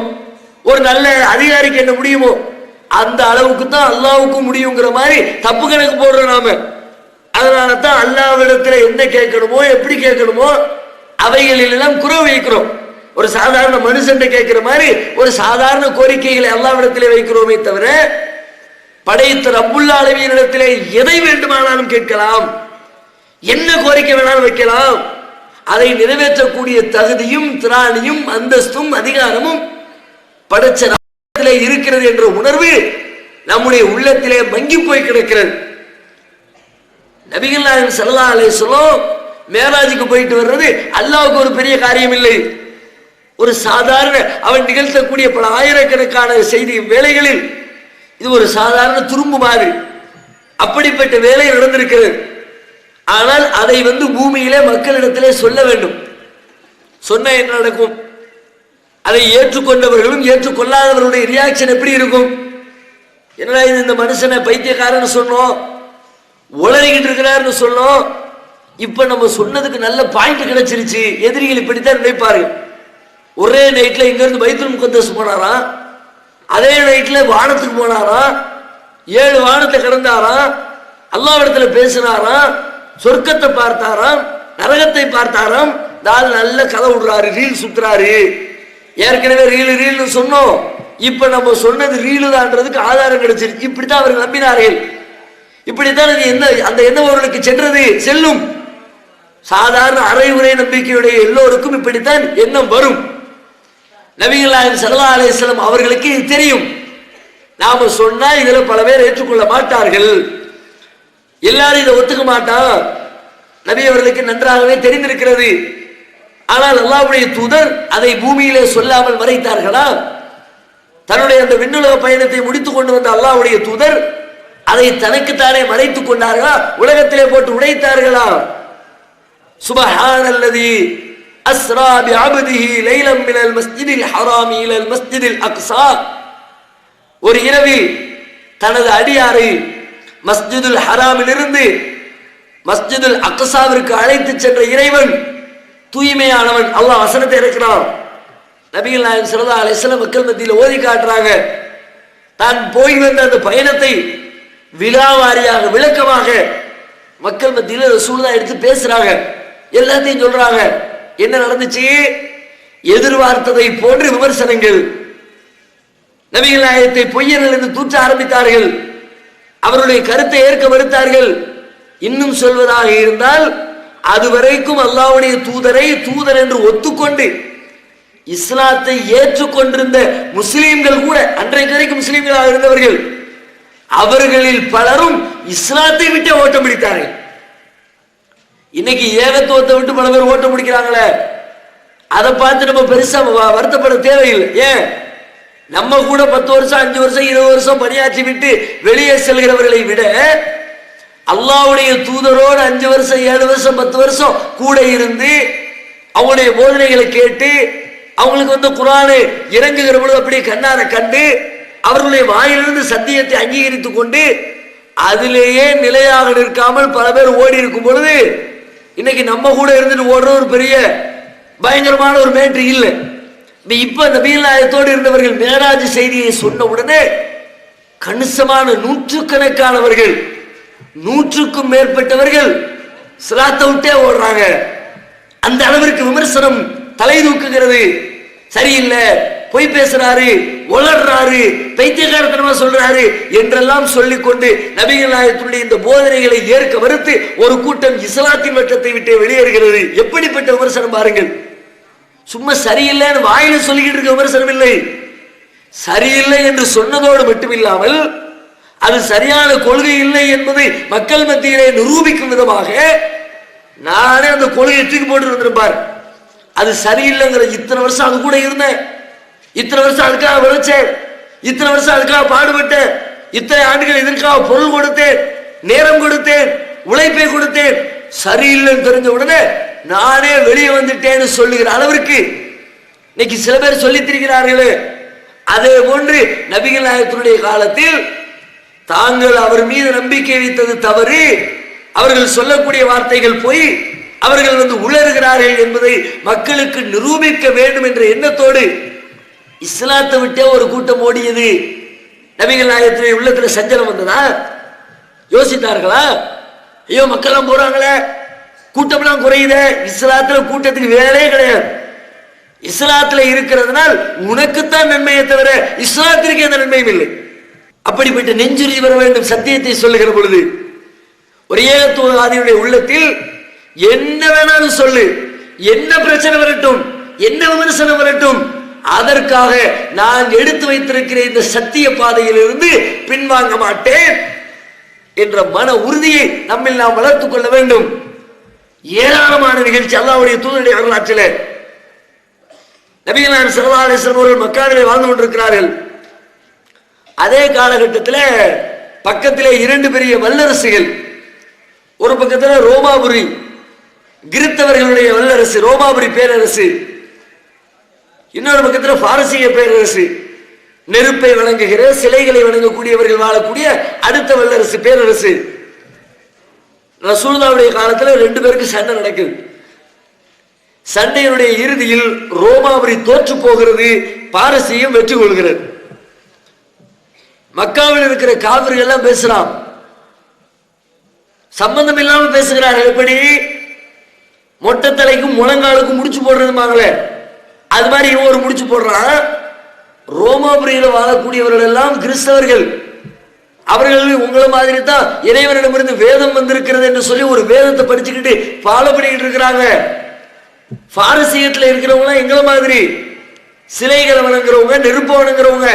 ஒரு நல்ல அதிகாரிக்கு என்ன முடியுமோ அந்த அளவுக்கு தான் அல்லாஹ்வுக்கும் முடியுங்கிற மாதிரி தப்பு கணக்கு போடுறோம் நாம. அதனால தான் அல்லாஹ்விடத்துல என்ன கேட்கணுமோ, எப்படி கேட்கணுமோ அவைகளில் எல்லாம் குறை வைக்கிறோம். ஒரு சாதாரண மனுஷன் கேட்கிற மாதிரி ஒரு சாதாரண கோரிக்கைகளை அல்லாஹ்விடத்திலே வைக்கிறோமே தவிர, படைத்த ரப்புல் ஆலமீனிடத்திலே எதை வேண்டுமானாலும் கேட்கலாம், என்ன கோரிக்கை வேணாலும் வைக்கலாம். அதை நிறைவேற்றக்கூடிய தகுதியும் திராணியும் அந்தஸ்தும் அதிகாரமும் படைச்ச ரப்பிலே இருக்கிறது என்ற உணர்வு நம்முடைய உள்ளத்திலே மங்கி போய் கிடக்கிறது. நபிகள் நாயகம் ஸல்லல்லாஹு அலைஹி வஸல்லம் மேராஜுக்கு போயிட்டு வர்றது அல்லாஹ்வுக்கு ஒரு பெரிய காரியம் இல்லை. ஒரு சாதாரண அவன் நிகழ்த்தக்கூடிய பல ஆயிரக்கணக்கான செய்தி வேலைகளில் இது ஒரு சாதாரண துரும்பு மாதிரி. அப்படிப்பட்ட வேலை நடந்திருக்கிறது. ஆனால் அதை பூமியிலே மக்களிடத்திலே சொல்ல வேண்டும். சொன்ன என்ன நடக்கும்? அதை ஏற்றுக்கொண்டவர்களும் ஏற்றுக்கொள்ளாதவர்களுடைய ரியாக்ஷன் எப்படி இருக்கும்? என்னடா இது, இந்த மனுஷனை பைத்தியக்காரன்னு சொன்னோம், உளறிக்கிட்டு இருக்கிறாருன்னு சொன்னோம், இப்ப நம்ம சொன்னதுக்கு நல்ல பாயிண்ட் கிடைச்சிருச்சு. எதிரிகள் இப்படித்தான் நினைப்பாரு. ஒரே நைட்ல இங்க இருந்து பைத்துல் முகத்தஸ் போனாராம், அதே நைட்ல வானத்துக்கு போனாராம், 7 வானத்தை கடந்தாராம், அல்லாஹ்விடத்துல பேசினாராம், சொர்க்கத்தை பார்த்தாராம், நரகத்தை பார்த்தாராம். நல்ல கதை விடுறாரு, ரீல் சுத்துறாரு. ஏற்கனவே ரீல்னு சொன்னோம். இப்ப நம்ம சொன்னது ரீலுதான்றதுக்கு ஆதாரம் கிடைச்சிருக்கு. இப்படித்தான் அவர்கள் நம்பினார்கள். இப்படித்தான் அந்த எண்ணம் அவர்களுக்கு செல்லும். சாதாரண அரைகுறை நம்பிக்கையுடைய எல்லோருக்கும் இப்படித்தான் எண்ணம் வரும். நபிகள் நாயகம் ஸல்லல்லாஹு அலைஹி வஸல்லம் அவர்களுக்கு இது தெரியும். நாம சொன்னா இதுல பல பேர் ஏற்றுக்கொள்ள மாட்டார்கள், எல்லாரும் இதை ஒத்துக்க மாட்டான். நபி அவர்களுக்கு நன்றாகவே தெரிந்திருக்கிறது. ஆனால் அல்லாஹ்வுடைய தூதர் அதை பூமியிலே சொல்லாமல் மறைத்தார்களா? தன்னுடைய அந்த விண்ணுலக பயணத்தை முடித்துக் கொண்டு வந்த அல்லாஹ்வுடைய தூதர் அதை தனக்குத்தானே மறைத்துக் கொண்டார்களா? உலகத்திலே போட்டு உடைத்தார்களா? சுப்ஹானல்லதி அஸ்ரா பிஅப்திஹி லைலம் மினல் மஸ்ஜிதில் ஹராமி இலல் மஸ்ஜிதில் அக்ஸா. ஒரு இரவில் தனது அடியாரை மஸ்ஜிதுல் ஹராமிலிருந்து மஸ்ஜிதுல் அக்ஸாவிற்கு அழைத்து சென்ற இறைவன் தூய்மையானவன். அல்லாஹ் வசனத்தை இருக்கிறான். நபிகள் நாயகம் ஸல்லல்லாஹு அலைஹி வஸல்லம் மக்கள் மத்தியில் ஓதி காட்டுறாங்க. தான் போய் வந்த அந்த பயணத்தை விலாவாரியாக விளக்கமாக மக்கள் மத்தியில் ரசூலுல்லாஹ் எடுத்து பேசுறாங்க, எல்லாத்தையும் சொல்றாங்க. என்ன நடந்துச்சு? எதிர்பார்த்ததை போன்று விமர்சனங்கள். நபிகள் நாயகத்தை பொய்யர்கள் என்று தூற்ற ஆரம்பித்தார்கள். அவருடைய கருத்தை ஏற்க மறுத்தார்கள். இன்னும் சொல்வதாக இருந்தால் அதுவரைக்கும் அல்லாஹ்வுடைய தூதரை தூதர் என்று ஒத்துக்கொண்டு இஸ்லாத்தை ஏற்றுக்கொண்டிருந்த முஸ்லீம்கள் கூட, அன்றைக்கு வரைக்கும் முஸ்லீம்களாக இருந்தவர்கள், அவர்களில் பலரும் இஸ்லாத்தை விட்டு ஓட்டம் பிடித்தார்கள். இன்னைக்கு ஏகத்துவத்தை விட்டு பல பேர் ஓட்டம் பிடிக்கிறாங்களே, அதை பார்த்து நம்ம பெருசா வருத்தப்பட தேவையில்லை. ஏன்? நம்ம கூட 10 வருஷம் 5 வருஷம் 20 வருஷம் பணியாற்றி விட்டு வெளியே செல்கிறவர்களை விட அல்லாஹ்வுடைய தூதரோடு 5 வருஷம் 7 வருஷம் 10 வருஷம் கூட இருந்து அவங்களுடைய போதனைகளை கேட்டு அவங்களுக்கு குர்ஆனை இறங்குகிற பொழுது அப்படியே கண்ணார கண்டு அவர்களுடைய வாயிலிருந்து சத்தியத்தை அங்கீகரித்துக் கொண்டு அதிலேயே நிலையாக நிற்காமல் பல பேர் ஓடி இருக்கும் பொழுது இன்னைக்கு நம்ம கூட இருந்துட்டு ஓடுற ஒரு பெரிய பயங்கரமான ஒரு மேட்ரு இல்லை. இப்ப நபிகள் நாயகத்தோடு இருந்தவர்கள் மேராஜ் செய்தியை சொன்ன உடனே கணிசமான நூற்றுக்கணக்கானவர்கள், 100க்கும் மேற்பட்டவர்கள் சிலாத்தை விட்டே ஓடுறாங்க. அந்த அளவிற்கு விமர்சனம் தலை தூக்குகிறது. சரியில்லை, பொய் பேசுறாரு, உளர்றாரு, பைத்தியக்காரத்தனமா சொல்றாரு என்றெல்லாம் சொல்லிக்கொண்டு நபிகள் நாயகத்துடைய இந்த போதனைகளை ஏற்க மறுத்து ஒரு கூட்டம் இஸ்லாத்தின் வட்டத்தை விட்டு வெளியேறுகிறது. எப்படிப்பட்ட விமர்சனம் பாருங்கள். சும்மா சரியில்லைன்னு வாயில சொல்லிக்கிட்டு இருக்க விமர்சனம் இல்லை. சரியில்லை என்று சொன்னதோடு மட்டுமில்லாமல் அது சரியான கொள்கை இல்லை என்பதை மக்கள் மத்தியிலே நிரூபிக்கும் விதமாக நானே அந்த கொள்கையை தூக்கி போட்டு வந்திருப்பார். அது சரியில்லைங்கிற இத்தனை வருஷம் அது கூட இருந்தேன், இத்தனை வருஷம் அதுக்காக விளைச்சேன், இத்தனை வருஷம் அதுக்காக பாடுபட்டேன், இத்தனை ஆண்டுகள் இதற்காக பொருள் கொடுத்தேன், நேரம் கொடுத்தேன், உழைப்பை கொடுத்தேன், சரியில்லைன்னு தெரிஞ்ச உடனே நானே வெளியே வந்துட்டேன்னு சொல்லுகிற அளவிற்கு இன்னைக்கு சில பேர் சொல்லி திரிகிறார்களே. அதே போன்று நபிகள் நாயகத்தினுடைய காலத்தில் தாங்கள் அவர் மீது நம்பிக்கை வைத்தது தவறு, அவர்கள் சொல்லக்கூடிய வார்த்தைகள் போய் அவர்கள் உளறுகிறார்கள் என்பதை மக்களுக்கு நிரூபிக்க வேண்டும் என்ற எண்ணத்தோடு இஸ்லாத்தை விட்டே ஒரு கூட்டம் ஓடியது. நபிகள் நாயகத்தினுடைய உள்ளத்தில் சஞ்சலம் வந்ததா? யோசித்தார்களா? ஐயோ மக்கள்லாம் போறாங்களே, கூட்டம்லாம் குறையுத. இஸ்லாத்துல கூட்டத்துக்கு வேலையே கிடையாது. இஸ்லாத்துல இருக்கிறதுனால் உனக்குத்தான் நன்மையை தவிர இஸ்லாத்திற்கு எந்த நன்மையும் இல்லை. அப்படிப்பட்ட நெஞ்சுறுதி வர வேண்டும் சத்தியத்தை சொல்லுகிற பொழுது. ஒரு ஏகத்துவவாதியுடைய உள்ளத்தில் என்ன வேணாலும் சொல்லு, என்ன பிரச்சனை வரட்டும், என்ன விமர்சனம் வரட்டும், அதற்காக நான் எடுத்து வைத்திருக்கிற இந்த சத்திய பாதையிலிருந்து பின்வாங்க மாட்டேன் என்ற மன உறுதியை நம்மில் நாம் வளர்த்துக் கொள்ள வேண்டும். ஏராளமான நிகழ்ச்சி அல்லாஹ்வுடைய தூதருடைய வரலாற்றில் நபிகள் நாயகம் ஸல்லல்லாஹு அலைஹி வஸல்லம் அவர்கள் மக்காவிலே வாழ்ந்து கொண்டிருக்கிறார்கள். அதே காலகட்டத்தில் பக்கத்திலே 2 பெரிய வல்லரசுகள், ஒரு பக்கத்தில் ரோமாபுரி கிறித்தவர்களுடைய வல்லரசு ரோமாபுரி பேரரசு, இன்னொரு பக்கத்தில் பாரசீக பேரரசு, நெருப்பை வணங்குகிற சிலைகளை வணங்கக்கூடியவர்கள் வாழக்கூடிய அடுத்த வல்லரசு பேரரசு. ரசூலுல்லாஹ்வுடைய காலத்தில் 2 பேருக்கு சண்டை நடக்குது. சண்டையினுடைய இறுதியில் ரோமாபுரி தோற்று போகிறது, பாரசீகம் வெற்றி கொள்கிறது. மக்காவில் இருக்கிற காவிர்கள் எல்லாம் பேசுறான், சம்பந்தம் இல்லாம பேசுகிறார்கள். எப்படி மொட்டை தலைக்கும் முழங்காலுக்கும் முடிச்சு போடுறதுமாங்களே, அது மாதிரி இவன் ஒரு முடிச்சு போடுறான். ரோமாபுரியில் வாழக்கூடியவர்கள் எல்லாம் கிறிஸ்தவர்கள். அவர்கள் உங்களை மாதிரி தான் இறைவனிடமிருந்து வேதம் வந்திருக்கிறது என்று சொல்லி ஒரு வேதத்தை படிச்சுக்கிட்டு ஃபாலோ பண்ணிக்கிட்டு இருக்கிறாங்க. பாரசீகத்தில் இருக்கிறவங்க எங்களை மாதிரி சிலைகளை வணங்குறவங்க, நெருப்பு வணங்குறவங்க.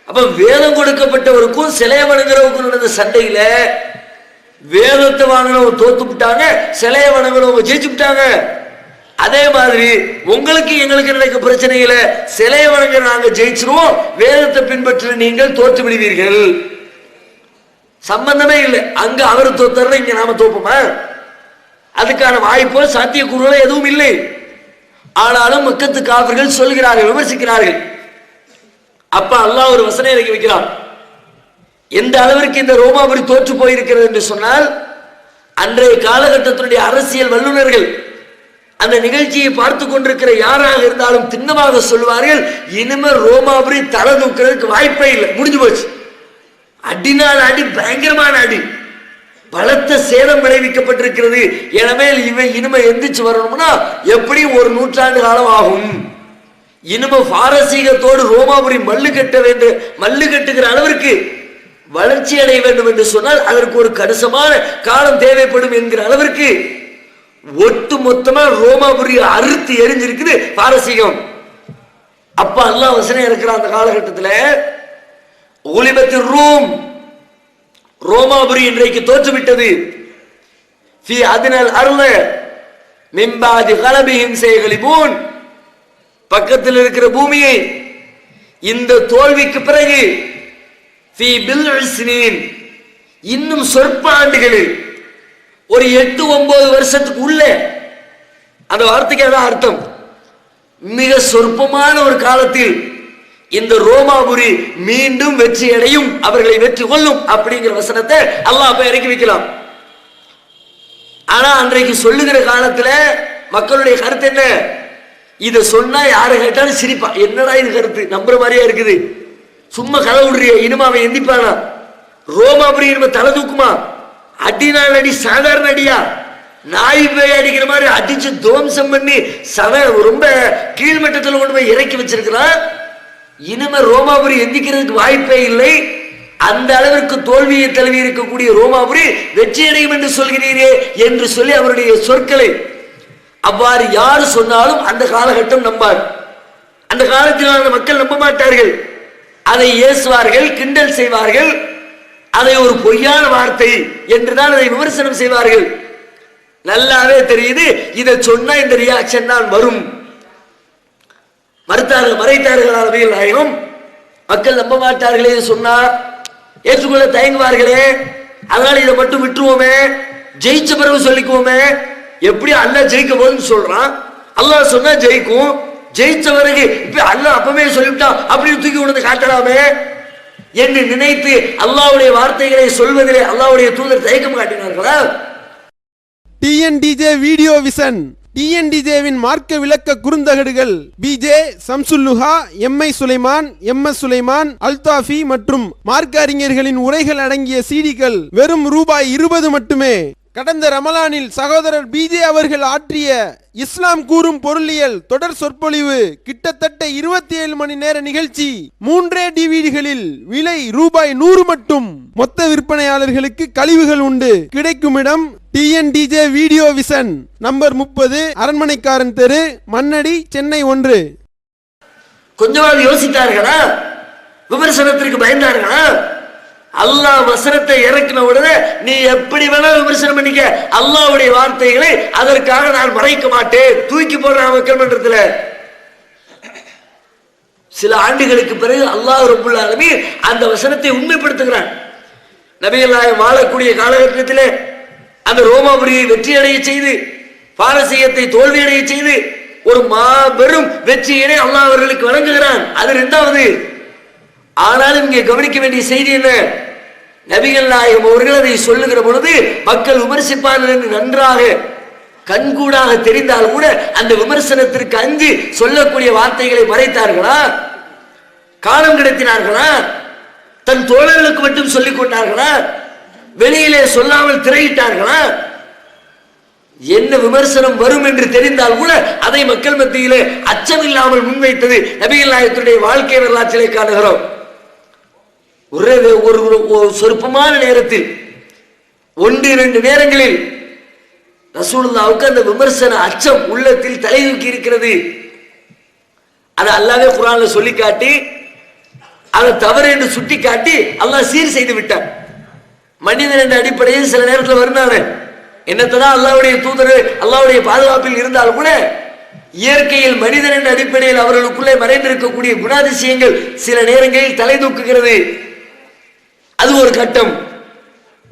அப்ப வேதம் கொடுக்கப்பட்டவருக்கும் சிலையை வணங்குறவருக்கும் நடந்த சண்டையில வேதத்தை வாங்கினவங்க தோத்து விட்டாங்க, சிலையை வணங்குறவங்க ஜெயிச்சு விட்டாங்க. அதே மாதிரி உங்களுக்கு எங்களுக்கு நடக்க பிரச்சனையில சிலையை வணங்க நாங்க ஜெயிச்சிருவோம், வேதத்தை பின்பற்ற நீங்கள் தோற்று விடுவீர்கள். சம்பந்தமே இல்லை. அங்க அவர் தோத்தர இங்க நாம தோப்போமா? அதுக்கான வாய்ப்போ சாத்தியக்கூறுகளோ எதுவும் இல்லை. ஆனாலும் மக்கத்து காஃபிர்கள் சொல்கிறார்கள், விமர்சிக்கிறார்கள். அப்ப அல்லாஹ் ஒரு வசனம் இறக்கி வைக்கிறான். எந்த அளவிற்கு இந்த ரோமாபுரி தோற்று போயிருக்கிறது என்று சொன்னால், அன்றைய காலகட்டத்தினுடைய அரசியல் வல்லுநர்கள் அந்த நிகழ்ச்சியை பார்த்து கொண்டிருக்கிற யாராக இருந்தாலும் திண்ணமாக சொல்வார்கள், இனிமே ரோமாபுரி தலை தூக்கிறதுக்கு வாய்ப்பே இல்லை, முடிஞ்சு போச்சு. அடினால் அடி, பயங்கரமான அடி, பலத்த சேதம் விளைவிக்கப்பட்டிருக்கிறது. எனவே இவன் இனிமே எந்திரிச்சு வரணும்னா எப்படி ஒரு நூற்றாண்டு காலம் ஆகும். இனிமே பாரசீகத்தோடு ரோமாபுரி மல்லு கட்டுகிற அளவிற்கு வளர்ச்சி அடைய வேண்டும் என்று சொன்னால் அதற்கு ஒரு கணிசமான காலம் தேவைப்படும் என்கிற அளவிற்கு ஒட்டு மொத்தமா ரோமாபுரி அறுத்து எரிஞ்சிருக்குது பாரசீகம். அப்ப அல்லாஹ் வசனம் இருக்கிற அந்த காலகட்டத்தில் ரூம், ரோமாபுரி இன்றைக்கு தோற்றுவிட்டது. பக்கத்தில் இருக்கிற பூமியை இந்த தோல்விக்கு பிறகு இன்னும் சொற்ப ஆண்டுகளில், ஒரு 8-9 வருஷத்துக்கு உள்ள, அந்த வார்த்தைக்கு அதான் அர்த்தம், மிக சொற்பமான ஒரு காலத்தில் இந்த ரோமாபுரி மீண்டும் வெற்றி அடையும், அவர்களை வெற்றி கொள்ளும் அப்படிங்கிற வசனத்தை அல்லாஹ் அப்ப இறக்கி வைக்கலாம். ஆனா அன்றைக்கு சொல்லுகிற காலத்துல மக்களுடைய கருத்து என்ன? இதை சொன்னா யாரு கேட்டாலும் சிரிப்பா, என்னடா இது கருத்து, நம்புற மாதிரியா இருக்குது, சும்மா கதை விடுறிய, இனிமே அவன் எந்திப்பானா? ரோமாபுரி இனிமே தலை தூக்குமா? அடினால் அடி சாதாரண அடியா? நாய் போய் அடிக்கிற மாதிரி அடிச்சு துவம்சம் பண்ணி ரொம்ப கீழ்மட்டத்தில் கொண்டு போய் இறக்கி வச்சிருக்கிறான். இனிமே ரோமாபுரி எந்திக்கிறதுக்கு வாய்ப்பே இல்லை. அந்த அளவிற்கு தோல்வியை தழுவி இருக்கக்கூடிய ரோமாபுரி வெற்றி அடையும் என்று சொல்கிறீரே என்று சொல்லி அவருடைய சொற்களை அவ்வாறு யாரு சொன்னாலும் அந்த காலகட்டம் நம்பார். அந்த காலத்தில் மக்கள் நம்ப மாட்டார்கள், அதை ஏசுவார்கள், கிண்டல் செய்வார்கள், அதை ஒரு பொய்யான வார்த்தை என்றுதான் அதை விமர்சனம் செய்வார்கள். நல்லாவே தெரியுது, இதை சொன்னா இந்த ரியாக்ஷன் தான் வரும். மறைத்தார்கள் நபிகள் நாயகம். மக்கள் நம்ப மாட்டார்களே, சொன்னா ஏற்றுக்கொள்ள தயங்குவார்களே, அதனால இதை மட்டும் விட்டுருவோமே, ஜெயிச்ச பிறகு சொல்லிக்குவோமே. எப்படி அல்லாஹ் ஜெயிக்க போதுன்னு சொல்றான், அல்லாஹ் சொன்னா ஜெயிக்கும், ஜெயிச்ச பிறகு இப்ப அல்லாஹ் அப்பவே சொல்லிவிட்டான் அப்படின்னு தூக்கி கொண்டு காட்டலாமே என்று நினைத்து அல்லாஹ்வுடைய வார்த்தைகளை சொல்வதிலே அல்லாஹ்வுடைய தூதர் தயக்கம் காட்டினார்களா? டிஎன்டிஜே வீடியோ விஷன், டிஎன்டிஜேவின் மார்க்க விளக்க குறுந்தகடுகள் PJ Shamsulluha, MI Sulaiman, MS Sulaiman, Althafi மற்றும் மார்க்க அறிஞர்களின் உரைகள் அடங்கிய சீடிகள் வெறும் ₹20 மட்டுமே. கடந்த ரமலானில் சகோதரர் பிஜே அவர்கள் ஆற்றிய இஸ்லாம் கூறும் பொருளியல் தொடர் சொற்பொழிவு கிட்டத்தட்ட 27 மணி நேர நிகழ்ச்சி 3 டிவிடிகளில் விலை ₹100 மட்டும். மொத்த விற்பனையாளர்களுக்கு கழிவுகள் உண்டு. கிடைக்கும் இடம் டிஎன்டிஜே வீடியோ விஷன், நம்பர் 30, அரண்மனைக்காரன் தெரு, மண்ணடி, சென்னை 1. கொஞ்சமாவது யோசித்தார்களா? விமர்சனத்திற்கு பயந்தார்களா? அல்லாஹ் வசனத்தை இறக்கின உடனே நீ எப்படி வேணாலும் விமர்சனம் பண்ணிக்க, அல்லாஹ்வுடைய வார்த்தைகளை அதற்காக நான் மறைக்க மாட்டேன், தூக்கி போடுறான் மக்கள் மன்றத்தில். சில ஆண்டுகளுக்கு பிறகு அல்லாஹ் ரப்புல் ஆலமீன் அந்த வசனத்தை உண்மைப்படுத்துகிறான். நபிகள் நாயகம் வாழக்கூடிய காலகட்டத்திலே அந்த ரோமாபுரியை வெற்றி அடைய செய்து, பாரசீகத்தை தோல்வி அடைய செய்து ஒரு மாபெரும் வெற்றியினை அல்லாஹ் அவர்களுக்கு வழங்குகிறான். அது 2வது. ஆனாலும் இங்கே கவனிக்க வேண்டிய செய்தி என்ன? நபிகள் நாயகம் அவர்கள் அதை சொல்லுகிற பொழுது மக்கள் விமர்சிப்பார்கள் என்று நன்றாக கண்கூடாக தெரிந்தால் கூட அந்த விமர்சனத்திற்கு அஞ்சி சொல்லக்கூடிய வார்த்தைகளை மறைத்தார்களா? காலம் கடத்தினார்களா? தன் தோழர்களுக்கு மட்டும் சொல்லிக் கொண்டார்களா? வெளியிலே சொல்லாமல் திரையிட்டார்களா? என்ன விமர்சனம் வரும் என்று தெரிந்தால் கூட அதை மக்கள் மத்தியிலே அச்சமில்லாமல் முன்வைத்தது நபிகள் நாயகத்துடைய வாழ்க்கை வரலாற்றிலே காணுகிறோம். ஒரு சொற்பமான நேரத்தில் 1-2 நேரங்களில் ரசூலுல்லாஹ்வுக்கு அந்த விமர்சன அச்சம் உள்ளத்தில் தலை தூக்கி இருக்கிறது. அதை அல்லாஹ்வே குர்ஆன்ல சொல்லி காட்டி அதை தவறு என்று சுட்டி காட்டி அல்லாஹ் சீர் செய்து விட்டார். மனிதன் என்ற அடிப்படையில் சில நேரத்தில் வருனாங்க, என்னத்தான் அல்லாஹ்வுடைய தூதர் அல்லாஹ்வுடைய பாதுகாப்பில் இருந்தால் கூட இயற்கையில் மனிதன் என்ற அடிப்படையில் அவர்களுக்குள்ளே மறைந்திருக்கக்கூடிய குணாதிசயங்கள் சில நேரங்களில் தலை தூக்குகிறது. அது ஒரு கட்டம்.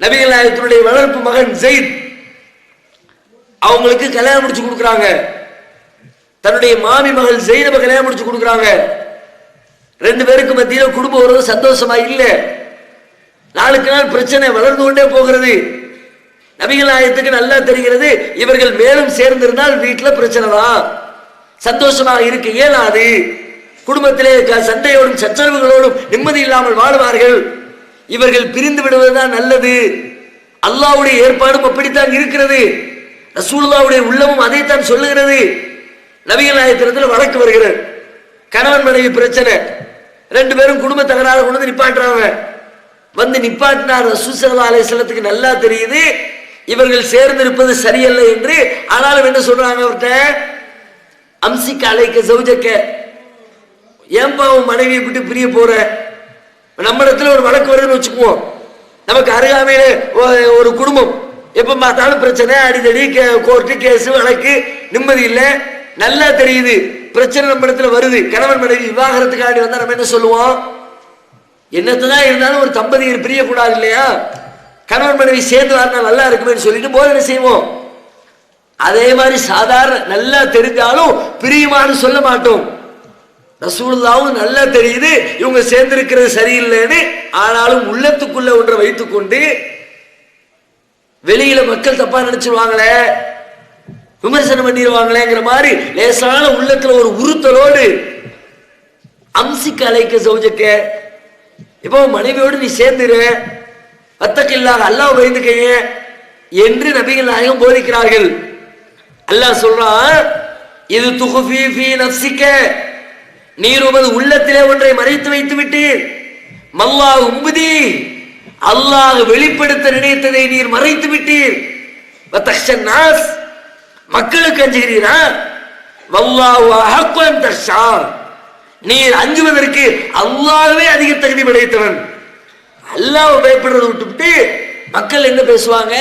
நபிகள் நாயகத்தினுடைய வளர்ப்பு மகன் ஜெயித் அவங்களுக்கு கல்யாணம் முடிச்சு கொடுக்குறாங்க. தன்னுடைய மாமி மகள் ஜெயினபை கல்யாணம் முடிச்சு கொடுக்குறாங்க. 2 பேருக்கு மத்தியில் குடும்ப உறவு சந்தோஷமா இல்ல. நாளுக்கு நாள் பிரச்சனை வளர்ந்து கொண்டே போகிறது. நபிகள் நாயகத்துக்கு நல்லா தெரிகிறது, இவர்கள் மேலும் சேர்ந்திருந்தால் வீட்டில் பிரச்சனை தான், சந்தோஷமாக இருக்க இயலாது, குடும்பத்திலே சண்டையோடும் சச்சரவுகளோடும் நிம்மதி இல்லாமல் வாழ்வார்கள், இவர்கள் பிரிந்து விடுவதுதான் நல்லது. அல்லாஹ்வுடைய ஏற்பாடும் அப்படித்தான் இருக்கிறது, ரசூலுல்லாஹ்வுடைய உள்ளமும் அதைத்தான் சொல்லுகிறது. நபிகள் நாயகத்தில் வழக்கு வருகிறது, கணவன் மனைவி பிரச்சனை, 2 பேரும் குடும்ப தகராறு கொண்டு வந்து நிப்பாட்டுறாங்க. வந்து நிப்பாட்டினார். ரசூல் ஸல்லல்லாஹு அலைஹி வஸல்லத்துக்கு நல்லா தெரியுது இவர்கள் சேர்ந்திருப்பது சரியல்ல என்று. ஆனாலும் என்ன சொல்றாங்க அவர்கிட்ட, அம்சிக் அலைக்க ஜௌஜக்க, ஏன்பா உன் மனைவியை விட்டு பிரிய போற? நம்ம இடத்துல ஒரு வழக்கு வருதுன்னு வச்சுக்குவோம், நமக்கு அருகாமையில ஒரு குடும்பம், எப்ப பார்த்தாலும் பிரச்சனை, அடிதடி, கோர்ட்டு கேஸ் வழக்கு, நிம்மதி இல்லை. நல்லா தெரியுது பிரச்சனை நம்ம இடத்துல வருது. கணவன் மனைவி விவாகரத்துக்காண்டி வந்தா நம்ம என்ன சொல்லுவோம்? என்னத்தான் இருந்தாலும் ஒரு தம்பதியர் பிரியக்கூடாது இல்லையா? கணவன் மனைவி சேர்ந்து வரனா நல்லா இருக்குமே சொல்லிட்டு போதனை செய்வோம். அதே மாதிரி சாதாரண நல்லா தெரிஞ்சாலும் பிரியமானு சொல்ல மாட்டோம். ரசூலுல்லாஹ்வும் நல்லா தெரியுது இவங்க சேர்ந்திருக்கிறது சரியில்லைன்னு. ஆனாலும் உள்ளத்துக்குள்ள ஒன்றை வைத்துக் கொண்டு வெளியில மக்கள் தப்பா நினைச்சிருவாங்களே, விமர்சனம் பண்ணிடுவாங்களேங்கிற மாதிரி லேசான உள்ளத்துல ஒரு உறுத்தலோடு அம்சிக்கு அலைக்க சௌஜக்க, இப்போ மனைவியோடு நீ சேர்ந்துரு, வத்தக்கில்லாக அல்லாஹ் பயந்துக்கைய என்று நபிகள் நாயகம் போதிக்கிறார்கள். அல்லாஹ் சொல்றான், இது துகுஃபி ஃபீ நஃப்ஸிக, நீர் உமது உள்ளத்திலே ஒன்றை மறைத்து வைத்து விட்டீர். மல்லாஹ் உம்புதி, அல்லாஹ் வெளிப்படுத்த நினைத்ததை நீர் மறைத்து விட்டீர். வதக்ஷன் நாஸ், மக்களுக்கு அஞ்சுகிறீரா? வல்லாஹு அஹக்கு அன் தக்ஷா, நீர் அஞ்சுவதற்கு அல்லாஹ்வே அதிக தகுதி படைத்தவன். அல்லாஹ் பயப்படுறதை விட்டுவிட்டு மக்கள் என்ன பேசுவாங்க,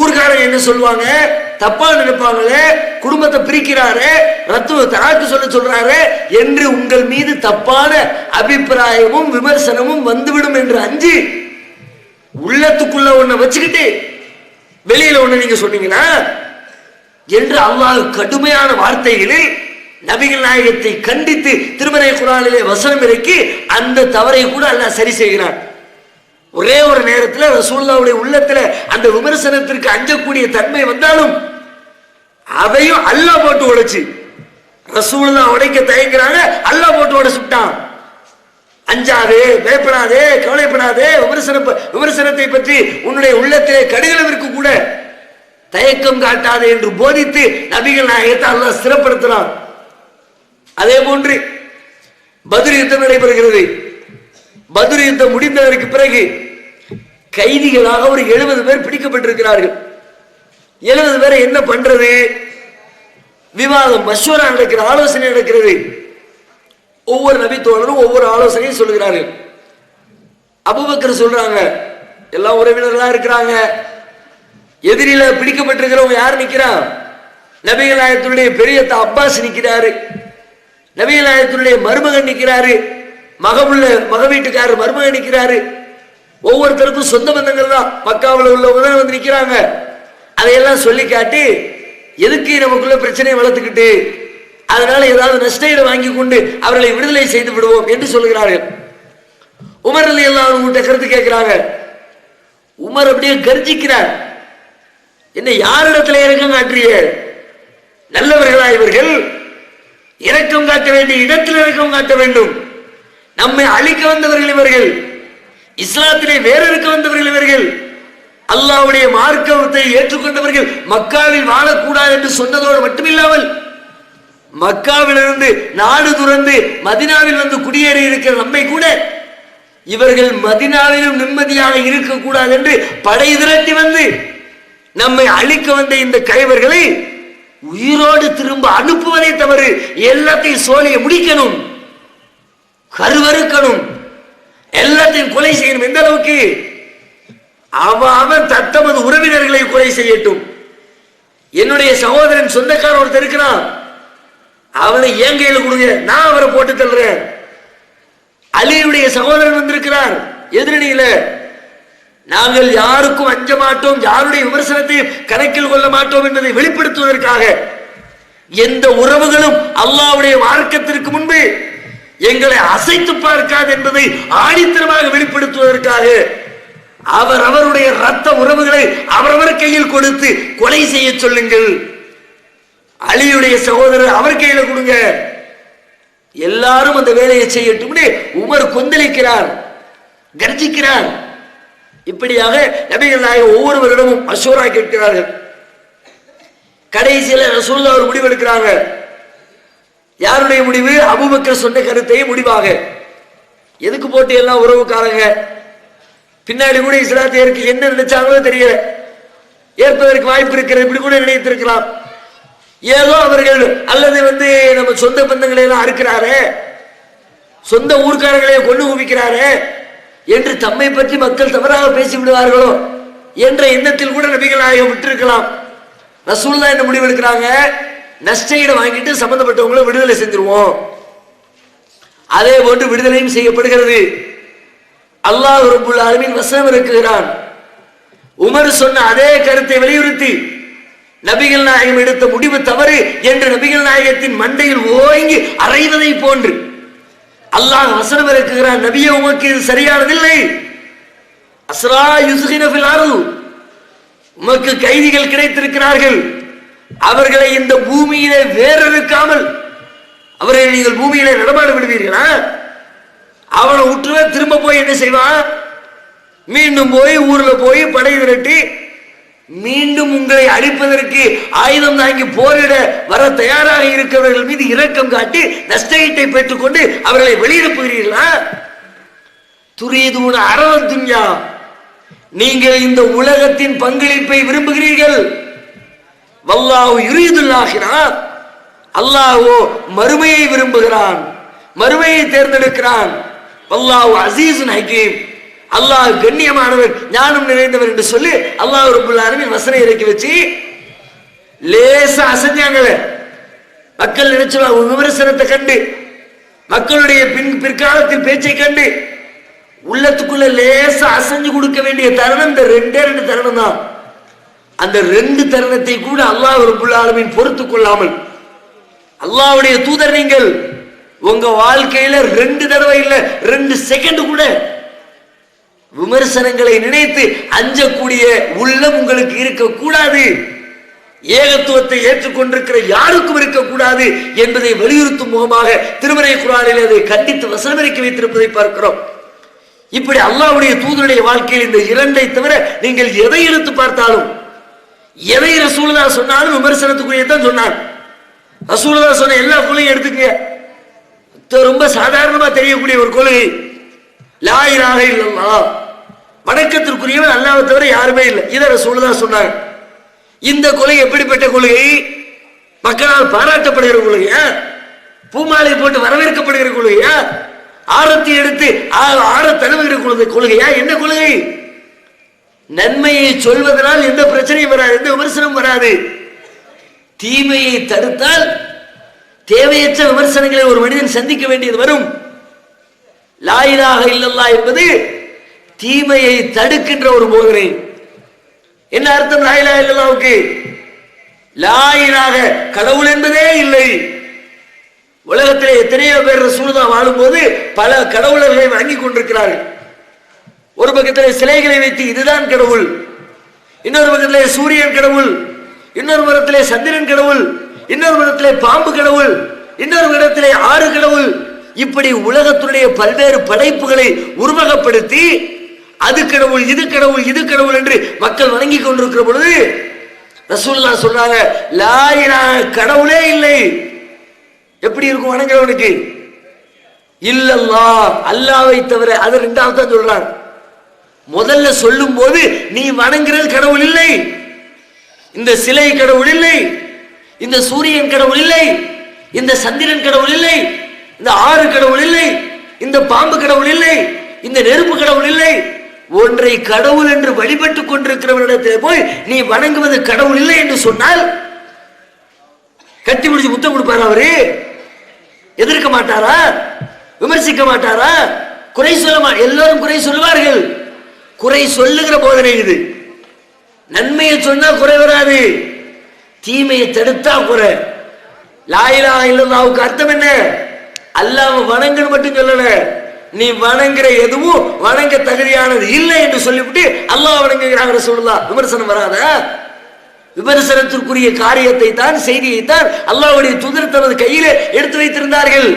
ஊர்காரங்க என்ன சொல்லுவாங்க, தப்பா நினைப்பாங்களே, குடும்பத்தை பிரிக்கிறாரு, ரத்து தாக்கு சொல்றாரு என்று உங்கள் மீது தப்பான அபிப்பிராயமும் விமர்சனமும் வந்துவிடும் என்று அஞ்சு உள்ளத்துக்குள்ள ஒன்ன வச்சுக்கிட்டு வெளியில ஒண்ணு நீங்க சொன்னீங்கன்னா என்று அல்லாஹ் கடுமையான வார்த்தைகளில் நபிகள் நாயகத்தை கண்டித்து திருமறை குர்ஆனிலே வசனம் இறக்கி அந்த தவறை கூட அல்லாஹ் சரி செய்கிறான். ஒரே ஒரு நேரத்தில் ரசூலுல்லாஹ்வுடைய உள்ளத்துல அந்த விமர்சனத்திற்கு அஞ்சக்கூடிய தன்மை வந்தாலும் அதையும் அல்லாஹ் போட்டு உடைச்சு, ரசூலுல்லாஹ் உடைக்க தயங்குறாங்க, அல்லாஹ் போட்டு உடைச்சுட்டான். அஞ்சாதே, பயப்படாதே, கவலைப்படாதே, விமர்சனத்தை பற்றி உன்னுடைய உள்ளத்திலே கடுகளவிற்கு கூட தயக்கம் காட்டாதே என்று போதித்து நபிகள் நாயகத்தை அல்லாஹ் சிறப்படுத்தினான். அதே போன்று பத்ர் யுத்தம் நடைபெறுகிறது. பத்ர் யுத்தம் முடிந்ததற்கு பிறகு கைதிகளாக ஒரு 70 பேர் பிடிக்கப்பட்டிருக்கிறார்கள். 70 பேரை என்ன பண்றது? விவாதம், மஷ்வரா நடக்கிற, ஆலோசனை நடக்கிறது. ஒவ்வொரு நபி தோழரும் ஒவ்வொரு ஆலோசனையும் சொல்லுகிறார்கள். அபூபக்கர் சொல்றாங்க, எல்லா உறவினர்களா இருக்கிறாங்க, எதிரில பிடிக்கப்பட்டிருக்கிறவங்க யார் நிக்கிறான்? நபிகள் நாயகத்தினுடைய பெரிய அப்பாஸ் நிக்கிறாரு, நபிகள் நாயகத்தினுடைய மருமகன் நிக்கிறாரு, மக வீட்டுக்காரர் மருமகன் நிக்கிறாரு. ஒவ்வொருத்தருக்கும் சொந்த பந்தங்கள் தான், மக்காவில் உள்ளவங்க தான் வந்து நிக்கிறாங்க. அதையெல்லாம் சொல்லி காட்டி எதுக்கு நமக்குள்ள பிரச்சனையை வளர்த்துக்கிட்டு, அதனால ஏதாவது நஷ்டஈடு வாங்கி கொண்டு அவர்களை விடுதலை செய்து விடுவோம் என்று சொல்கிறார்கள். உமர் ரலியல்லாஹு அன்ஹு கருத்து கேட்கிறாங்க. உமர் அப்படியே கர்ஜிக்கிறார், என்ன யாரிடத்துல இரக்கம் காட்டுறிய? நல்லவர்களா இவர்கள்? இரக்கம் காட்ட வேண்டிய இடத்தில் இரக்கம் காட்ட வேண்டும். நம்மை அழிக்க வந்தவர்கள் இவர்கள், இஸ்லாத்திலே வேற இருக்க வந்தவர்கள் இவர்கள். அல்லாஹ்வுடைய மார்க்கத்தை ஏற்றுக்கொண்டவர்கள் மக்காவில் வாழக்கூடாது என்று சொன்னதோடு மட்டுமில்லாமல் மக்காவிலிருந்து நாடு துறந்து மதினாவில் வந்து குடியேறி இருக்கிற நம்மை கூட இவர்கள் மதினாவிலும் நிம்மதியாக இருக்கக்கூடாது என்று படை திரட்டி வந்து நம்மை அழிக்க வந்த இந்த கைவர்களை உயிரோடு திரும்ப அனுப்புவதை தவறு, எல்லாத்தையும் சோழியை முடிக்கணும், கருவறுக்கணும், எல்லாத்தையும் கொலை செய்யணும். எந்த அளவுக்கு? அவன் தத்தமது உறவினர்களை கொலை செய்யட்டும். என்னுடைய சகோதரன் சொந்தக்காரன் ஒருத்தர் இருக்கிறான், அவனை என் கையில கொடுங்க, நான் அவரை போட்டு தள்ளுறேன். அலியுடைய சகோதரன் வந்திருக்கிறார் எதிரணியில, நாங்கள் யாருக்கும் அஞ்ச மாட்டோம், யாருடைய விமர்சனத்தை கணக்கில் கொள்ள மாட்டோம் என்பதை வெளிப்படுத்துவதற்காக எந்த உறவுகளும் அல்லாஹ்வுடைய மார்க்கத்திற்கு முன்பு எங்களை அசைத்து பார்க்காது என்பதை ஆணித்தரமாக வெளிப்படுத்துவதற்காக அவருடைய ரத்த உறவுகளை அவரவர் கையில் கொடுத்து கொலை செய்ய சொல்லுங்கள். அலியுடைய சகோதரர் அவர் கையில கொடுங்க, எல்லாரும் அந்த வேலையை செய்யட்டும். உமர் கொந்தளிக்கிறார், கர்ஜிக்கிறார். இப்படியாக நபிகள் நாயகம் ஒவ்வொருவரிடமும் மஷூரா கேட்கிறார்கள். கடைசியில ரசூலுல்லாஹ் ஒரு முடிவு எடுக்கிறாங்க. யாருடைய முடிவு? அபூபக்கர் சொன்ன கருத்தை முடிவாக. எதுக்கு போட்டு எல்லாம் உறவுக்காரங்க பின்னாடி கூட இஸ்லாத்தை ஏற்க என்ன நினைச்சாங்களோ தெரியல, ஏற்பதற்கு வாய்ப்பு இருக்கிறது, இப்படி கூட நினைத்திருக்கலாம். ஏதோ அவர்கள் அல்லது நம்ம சொந்த பந்தங்களை எல்லாம் அறுக்கிறாரு, சொந்த ஊர்க்காரர்களே கொண்டு குவிக்கிறாரு என்று தம்மை பற்றி மக்கள் தவறாக பேசி விடுவார்களோ என்ற எண்ணத்தில் கூட நபிகள் நாயகம் விட்டிருக்கலாம். ரசூலுல்லாஹ் என்ன முடிவு எடுக்கிறாங்க? நஷ்டஈடு வாங்கிட்டு சம்பந்தப்பட்டவங்களை விடுதலை செஞ்சிருவோம். அதே போன்று விடுதலையும் செய்யப்படுகிறது. அல்லாஹ் ரப்புல் ஆலமீன் வசனம் இருக்குகிறான். உமர் சொன்ன அதே கருத்தை வலியுறுத்தி நபிகள் நாயகம் எடுத்த முடிவு தவறு என்று நபிகள் நாயகத்தின் மண்டையில் ஓங்கி அறைவதை போன்று அல்லாஹ் வசனம் இருக்குகிறான். நபியே, உமக்கு இது சரியானதில்லை. அஸ்ரா யுஸ்கின ஃபில் அர்து, உமக்கு கைதிகள் கிடைத்திருக்கிறார்கள், அவர்களை இந்த பூமியிலே வேறறுக்காமல் அவரை நீங்கள் பூமியிலே நடமாட விடுவீர்களா? அவனை விட்டுவே திரும்ப போய் என்ன செய்வான்? மீண்டும் போய் ஊர்ல போய் படை திரட்டி மீண்டும் உங்களை அழிப்பதற்கு ஆயுதம் தாங்கி போரிட வர தயாராக இருக்கிறவர்கள் மீது இரக்கம் காட்டி நஷ்டஈட்டை பெற்றுக்கொண்டு அவர்களை வெளியிடப்புகிறீர்களா? துரீதுன அரவத் துன்யா, நீங்கள் இந்த உலகத்தின் பங்களிப்பை விரும்புகிறீர்கள். வல்லாஹு யுரீதுல் ஆகிரா, அல்லாஹ்வோ மறுமையை விரும்புகிறான், மறுமையை தேர்ந்தெடுக்கிறான். வல்லாஹு அஸீஸுன் ஹகீம், அல்லாஹ் கண்ணியமானவர், ஞானம் நிறைந்தவர் என்று சொல்லி அல்லாஹ் ரப்பல் ஆலமீன் வசனம் இறக்கி வச்சு லேசா அசஞ்சாங்க. மக்கள் நினைச்சுவாங்க விமர்சனத்தை கண்டு, மக்களுடைய பிற்காலத்தில் பேச்சை கண்டு உள்ளத்துக்குள்ள லேசா அசைஞ்சு கொடுக்க வேண்டிய தருணம் இந்த ரெண்டே தருணம் தான். அந்த ரெண்டு தருணத்தை கூட அல்லாஹ் ரப்பல் ஆலமீன் பொறுத்துக் கொள்ளாமல், அல்லாஹ்வுடைய தூதர், நீங்கள் உங்க வாழ்க்கையில 2 தடவை இல்ல 2 செகண்ட் கூட விமர்சனங்களை நினைத்து அஞ்சக்கூடிய உள்ளம் உங்களுக்கு இருக்கக்கூடாது. ஏகத்துவத்தை ஏற்றுக்கொண்டிருக்கிற யாருக்கும் இருக்கக்கூடாது என்பதை வலியுறுத்தும் முகமாக திருமறை குர்ஆனில் அதை கண்டித்து வசனமிறக்கி வைத்திருப்பதை பார்க்கிறோம். இப்படி அல்லாஹ்வுடைய தூதருடைய வாழ்க்கையில் இந்த 2ஐ தவிர நீங்கள் எதை எடுத்து பார்த்தாலும், எதை ரசூலுல்லாஹ் சொன்னாலும் விமர்சனத்துக்குரியதான் சொன்னார். ரசூலுல்லாஹ் சொன்ன எல்லா கொள்கையும் எடுத்துக்கங்க. ரொம்ப சாதாரணமா தெரியக்கூடிய ஒரு கொள்கை, லா இலாஹ இல்லல்லாஹ், வணக்கத்திற்குரியவன் அல்லாஹ்வை தவிர யாருமே இல்லை. இதை ரசூலுல்லாஹ் சொன்னாங்க. இந்த கொள்கை எப்படிப்பட்ட கொள்கை? மக்களால் பாராட்டப்படுகிற கொள்கையா? பூமாலை போட்டு வரவேற்கப்படுகிற கொள்கையா? ஆரத்தி எடுத்து ஆட தழுவுகிற கொள்கையா? என்ன கொள்கை? நன்மையை சொல்வதனால் எந்த பிரச்சனையும் வராது, எந்த விமர்சனம் வராது. தீமையை தடுத்தால் தேவையற்ற விமர்சனங்களை ஒரு மனிதன் சந்திக்க வேண்டியது வரும். லா இலாஹ இல்லல்லாஹ் என்பது தீமையை தடுக்கின்ற ஒரு போதனை. என்ன அர்த்தம் லா இலாஹ இல்லல்லாஹ்வுக்கு? லா இலாஹ, கடவுள் என்பதே இல்லை. உலகத்திலே எத்தனையோ பேர் ரசூலுல்லாஹ் வாழும்போது பல கடவுளர்களை வாங்கி கொண்டிருக்கிறார்கள். ஒரு பக்கத்தில் சிலைகளை வைத்து இதுதான் கடவுள், இன்னொரு பக்கத்திலே சூரியன் கடவுள், இன்னொரு புறத்திலே சந்திரன் கடவுள், இன்னொரு இடத்திலே பாம்பு கடவுள், இன்னொரு இடத்திலே ஆறு கடவுள். இப்படி உலகத்துடைய பல்வேறு படைப்புகளை உருவகப்படுத்தி அது கடவுள், இது கடவுள், இது கடவுள் என்று மக்கள் வணங்கி கொண்டிருக்கிற பொழுது ரசூலுல்லாஹ் சொல்றாங்க, லா இலாஹ, கடவுளே இல்லை. எப்படி இருக்கும் வணங்குறவனுக்கு? இல்லல்லாஹ், அல்லாஹ்வை தவிர. அது இரண்டாவது தான் சொல்றாங்க. முதல்ல சொல்லும் போது நீ வணங்குறது கடவுள் இல்லை, இந்த சிலை கடவுள் இல்லை, இந்த சூரியன் கடவுள் இல்லை, இந்த சந்திரன் கடவுள் இல்லை, இந்த ஆறு கடவுள் இல்லை, இந்த பாம்பு கடவுள் இல்லை, இந்த நெருப்பு கடவுள் இல்லை. ஒன்றை கடவுள் என்று வழிபட்டுக் கொண்டிருக்கிறவரிடத்தில் போய் நீ வணங்குவது கடவுள் இல்லை என்று சொன்னால் கட்டி முடிச்சு முத்தம் கொடுப்பாரு? அவரு எதிர்க்க மாட்டாரா? விமர்சிக்க மாட்டாரா? குறை சொல்ல எல்லாரும் குறை சொல்லுவார்கள். குறை சொல்லுகிற போதனை இது. நன்மையை சொன்னா குறை வராது, தீமையை தடுத்தா குறை. லா இலாஹ இல்லல்லாஹ்வுக்கு அர்த்தம் என்ன? அல்லாஹ்வை வணங்கன்னு மட்டும் சொல்லல, நீ வணங்குற எதுவும் வணங்க தகுதியானது இல்லை என்று சொல்லிவிட்டு அல்லாஹ் வணங்குகிறாங்க ரசூலுல்லாஹ். விமர்சனம் வராதா? விமர்சனத்திற்குரிய காரியத்தை தான், செய்தியை தான் அல்லாஹ்வுடைய தூதர் தனது கையிலே எடுத்து வைத்திருந்தார்கள்.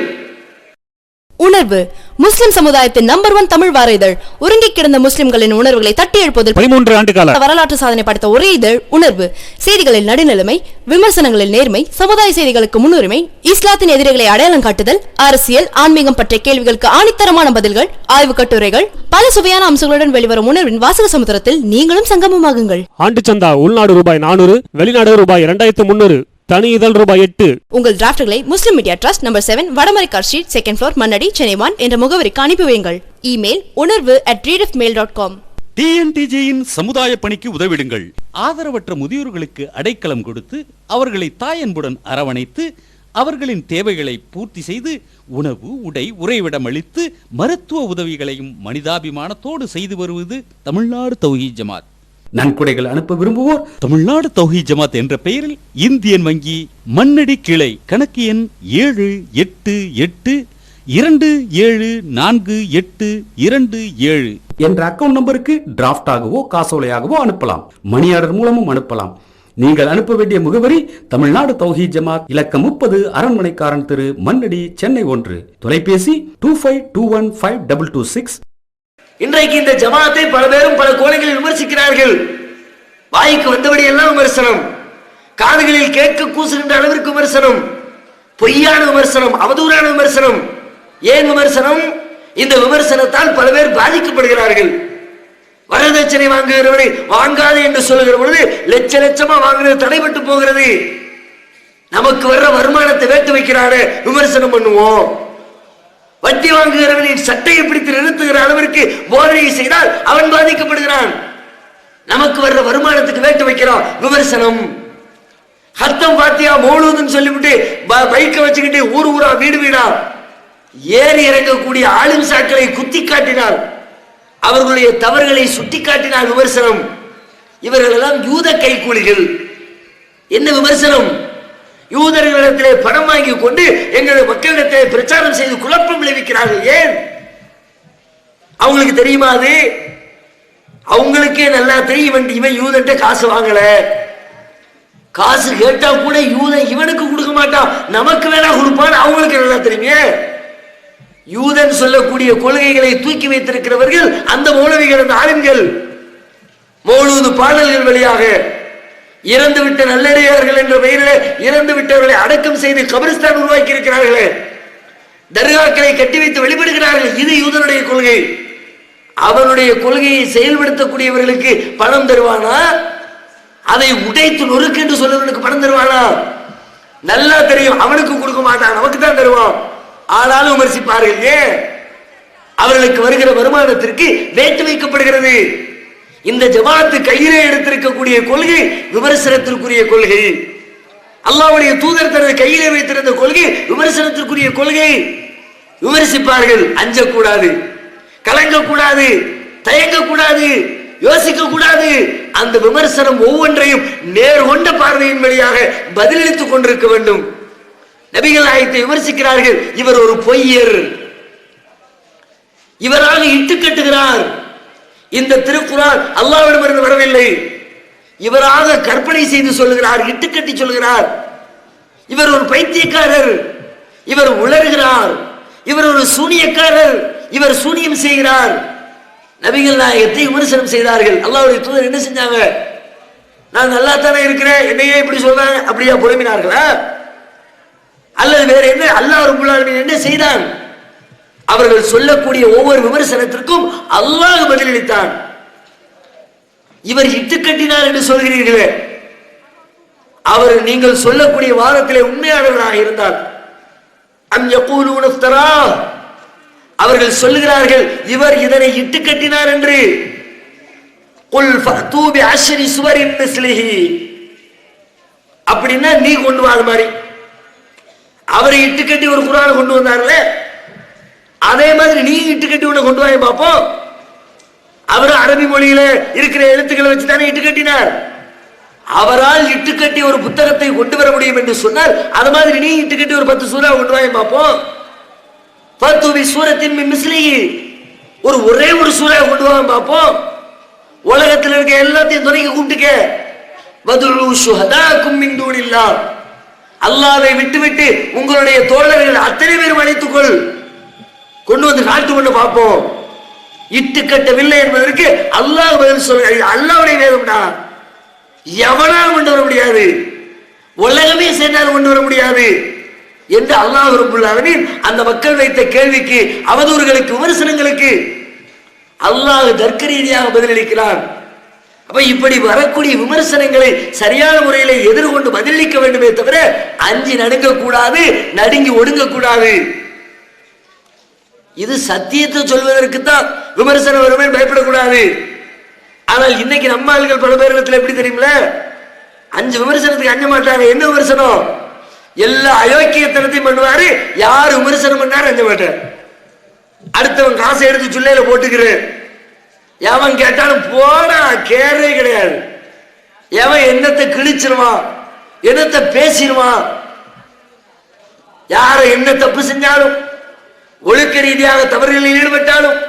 உணர்வு முஸ்லிம் சமுதாயத்தின் நம்பர் 1 தமிழ் வார இதழ். உறங்கி கிடந்த முஸ்லிம்களின் உணர்வுகளை தட்டி எழுப்புவதில் 13 ஆண்டு கால வரலாற்று சாதனை படைத்த ஒரே இதழ் உணர்வு. செய்திகளில் நடுநிலைமை, விமர்சனங்களில் நேர்மை, சமுதாய செய்திகளுக்கு முன்னுரிமை, இஸ்லாத்தின் எதிரிகளை அடையாளம் காட்டுதல், அரசியல், ஆன்மீகம் பற்றிய கேள்விகளுக்கு ஆணித்தரமான பதில்கள், ஆய்வு கட்டுரைகள், பல சுவையான அம்சங்களுடன் வெளிவரும் உணர்வின் வாசக சமுத்திரத்தில் நீங்களும் சங்கமமாகுங்கள். ஆண்டு சந்தா உள்நாடு ரூபாய் 400, வெளிநாடு ரூபாய் 2300, தனி இதழ் ரூபாய் 8. உங்கள் டிராஃப்ட்களை Muslim media trust number 7 Vadamaraikkar street 2nd floor Mannady Chennai 1 என்ற முகவரிக்கு அனுப்பி வையுங்கள். Email unarvu@readifmail.com. டிஎன்டிஜேயின் சமுதாய பணிக்கு உதவிடுங்கள். ஆதரவற்ற முதியோர்களுக்கு அடைக்கலம் கொடுத்து அவர்களை தாயன்புடன் அரவணைத்து அவர்களின் தேவைகளை பூர்த்தி செய்து உணவு, உடை, உறைவிடம் அளித்து மருத்துவ உதவிகளையும் மனிதாபிமானத்தோடு செய்து வருவது தமிழ்நாடு தௌஹீத் ஜமாத். நன்கொடைகள் அனுப்ப விரும்புவோர் தமிழ்நாடு தௌஹீத் ஜமாத் என்ற பெயரில் இந்தியன் வங்கி மண்ணடி கிளை கணக்கு எண் 788274827 என்ற அக்கவுண்ட் நம்பருக்கு டிராஃப்ட் ஆகவோ காசோலையாகவோ அனுப்பலாம். மணி ஆர்டர் மூலமும் அனுப்பலாம். நீங்கள் அனுப்ப வேண்டிய முகவரி தமிழ்நாடு தௌஹீத் ஜமாத், இலக்கம் 30, அரண்மனைக்காரன் தெரு, மண்ணடி, சென்னை 1. தொலைபேசி 25215226. இன்றைக்கு இந்த ஜமாத்தை பல பேரும் பல கோணங்களில் விமர்சிக்கிறார்கள். வாய்க்கு வந்தபடி எல்லாம் விமர்சனம், காதுகளில் கேட்க கூசுகின்ற அளவிற்கு விமர்சனம், பொய்யான விமர்சனம், அவதூறான விமர்சனம். ஏன் விமர்சனம்? இந்த விமர்சனத்தால் பல பேர் பாதிக்கப்படுகிறார்கள். வரதட்சணை வாங்குகிறவனை வாங்காது என்று சொல்லுகிற பொழுது லட்ச லட்சமா வாங்குறது தடைபட்டு போகிறது. நமக்கு வர்ற வருமானத்தை வேட்டு வைக்கிறானே விமர்சனம் பண்ணுவோம். வட்டி வாங்குகிறவனின் சட்டையை பிடித்து நிறுத்துகிற அளவிற்கு போதனை செய்தால் அவன் பாதிக்கப்படுகிறான். நமக்கு வர்ற வருமானத்துக்கு வேட்டு வைக்கிறான், விமர்சனம். ஹத்தம் பாத்தியா மௌலூதுன்னு சொல்லிவிட்டு பைக்கை வச்சுக்கிட்டு ஊர் ஊரா வீடு வீடா ஏறி இறங்கக்கூடிய ஆளும் சாக்களை குத்தி காட்டினார், அவர்களுடைய தவறுகளை சுட்டி காட்டினார், விமர்சனம். இவர்கள் எல்லாம் யூத கைக்கூலிகள். என்ன விமர்சனம்? யூதர்களிடத்திலே பணம் வாங்கி கொண்டு எங்களுடைய மக்களிடத்திலே பிரச்சாரம் செய்து குழப்பம் விளைவிக்கிறார்கள். ஏன்? அவங்களுக்கு தெரியுமா? அது அவங்களுக்கே நல்லா தெரியும். இவன் யூதன்ட்ட காசு வாங்கல, காசு கேட்டா கூட யூதன் இவனுக்கு கொடுக்க மாட்டான், நமக்கு வேணா கொடுப்பான். அவங்களுக்கு நல்லா தெரியுமே. யூதன் சொல்லக்கூடிய கொள்கைகளை தூக்கி வைத்திருக்கிறவர்கள் அந்த மௌலவிகள், அந்த ஆலிம்கள். மௌலூது பாடல்கள் வழியாக இறந்துவிட்ட நல்லடியார்கள் என்ற பெயரில் இறந்து விட்டவர்களை அடக்கம் செய்து கபிரிஸ்தான் உருவாக்கி இருக்கிறார்களே, தர்காக்களை கட்டி வைத்து வழிபடுகிறார்கள். இது யூதனுடைய கொள்கை. அவனுடைய கொள்கையை செயல்படுத்தக்கூடியவர்களுக்கு பணம் தருவானா? அதை உடைத்து நொறுக்கு என்று சொல்லுவதற்கு பணம் தருவானா? நல்லா தெரியும், அவனுக்கு கொடுக்க மாட்டான், நமக்கு தான் தருவான். ஆனாலும் விமர்சிப்பார்கள். ஏன்? அவர்களுக்கு வருகிற வருமானத்திற்கு வேட்டு வைக்கப்படுகிறது. இந்த ஜமாத்து கையிலே எடுத்திருக்கக்கூடிய கொள்கை விமர்சனத்திற்குரிய கொள்கை. அல்லாஹ்வுடைய தூதர் தனது கையிலே வைத்திருந்த கொள்கை விமர்சனத்திற்குரிய கொள்கை. விமர்சிப்பார்கள். அஞ்சக்கூடாது, கலங்கக்கூடாது, தயங்கக்கூடாது, யோசிக்க கூடாது. அந்த விமர்சனம் ஒவ்வொன்றையும் நேர்கொண்ட பார்வையின் வழியாக பதிலளித்துக் கொண்டிருக்க வேண்டும். நபிகள் நாயகத்தை விமர்சிக்கிறார்கள். இவர் ஒரு பொய்யர், இவராக இட்டு கட்டுகிறார், இந்த திருக்குர்ஆன் அல்லாஹ்விடமிருந்து வரவில்லை, இவராக கற்பனை செய்து சொல்லுகிறார், இட்டுக்கட்டி சொல்லுகிறார். இவர் ஒரு பைத்தியக்காரர், இவர் உளறுகிறார், இவர் ஒரு சூனியக்காரர், இவர் சூனியம் செய்கிறார். நபிகள் நாயகத்தை விமர்சனம் செய்தார்கள். அல்லாஹ்வுடைய தூதர் என்ன செஞ்சாங்க? நான் நல்லா தானே இருக்கிறேன், என்னையே இப்படி சொல்றாங்க அப்படியா புலம்பினார்களா? அல்லது வேற என்ன? அல்லாஹ் ரப்பல் ஆலமீன் என்ன செய்தான்? அவர்கள் சொல்லக்கூடிய ஒவ்வொரு விமர்சனத்திற்கும் அல்லாஹ் பதிலளித்தான். இவர் இட்டுக்கட்டினார் என்று சொல்கிறீர்களே, அவர் நீங்கள் சொல்லக்கூடிய வாதத்திலே உண்மையானவராக இருந்தால் அம் யகூலூன இஃப்தரா, அவர்கள் சொல்லுகிறார்கள் இவர் இதனை இட்டுக்கட்டினார் என்று. குல் ஃபஅதூ பிஅஷ்ரி சுவரின் மிஸ்லிஹி, அப்படின்னா நீ கொண்டு வா. அது மாதிரி அவரை இட்டுக்கட்டி ஒரு குர்ஆனை கொண்டு வந்தார்ல, அதே மாதிரி நீ இட்டுக்கட்டி ஒண்ணு கொண்டு வாங்க பார்ப்போம். அவர் அரபி மொழியில இருக்கிற எழுத்துக்களை வச்சு தானே இட்டுக்கட்டினார். அவரால் இட்டுக்கட்டி ஒரு புத்தகத்தை கொண்டு வர முடியும் என்று சொன்னால் அது மாதிரி நீ இட்டுக்கட்டி ஒரு 10 சூரா கொண்டு வாங்க பார்ப்போம். ஃபஅதூ பிசூரத்தின் மின் மிஸ்லிஹி, ஒரே ஒரு சூரா கொண்டு வாங்க பார்ப்போம். உலகத்தில் இருக்க எல்லாத்தையும் துணைக்கு கூப்பிட்டுக்க. வதுஉ ஷுஹதாக்கும் மின் தூனில்லாஹ், அல்லாஹ்வை விட்டுவிட்டு உங்களுடைய தோழர்கள் அத்தனை பேரும் அழைத்துக்கொள், கொண்டு வந்து காட்டு கொண்டு பார்ப்போம். இட்டு கட்டவில்லை என்பதற்கு அல்லாஹ் பதில் சொல்ல. அல்லாஹ்வுடைய வேதம்டா, எவனாலும் கொண்டு வர முடியாது, உலகமே சேர்ந்தாலும் கொண்டு வர முடியாது என்று அல்லாஹ் ரப்பல் ஆலமீன் அந்த மக்கள் வைத்த கேள்விக்கு, அவதூறுகளுக்கு, விமர்சனங்களுக்கு அல்லாஹ் தர்க்க ரீதியாக பதிலளிக்கிறான். அப்ப இப்படி வரக்கூடிய விமர்சனங்களை சரியான முறையில் எதிர்கொண்டு பதிலளிக்க வேண்டுமே தவிர அஞ்சி நடுங்க கூடாது, நடுங்கி ஒடுங்க கூடாது. இது சத்தியத்தை சொல்வதற்கு தான் விமர்சனம் வருமே, பயப்படக்கூடாது. ஆனால் இன்னைக்கு நம்ம ஆளுகள் பல பேரிடத்தில் எப்படி தெரியுமில, 5 விமர்சனத்துக்கு அஞ்ச மாட்டாங்க. என்ன விமர்சனம்? எல்லா அயோக்கியத்தனத்தையும் பண்ணுவாரு. யார் விமர்சனம் பண்ணாரு அஞ்ச மாட்டார். அடுத்தவன் காசை எடுத்து சுள்ளையில போட்டுக்கிறேன், எவன் கேட்டாலும் போனா கேரே கிடையாது. எவன் என்னத்தை கிழிச்சிருவான், என்னத்தை பேசிடுவான், யார என்ன தப்பு செஞ்சாலும், ஒழுக்க ரீதியாக தவறுகளில் ஈடுபட்டாலும்,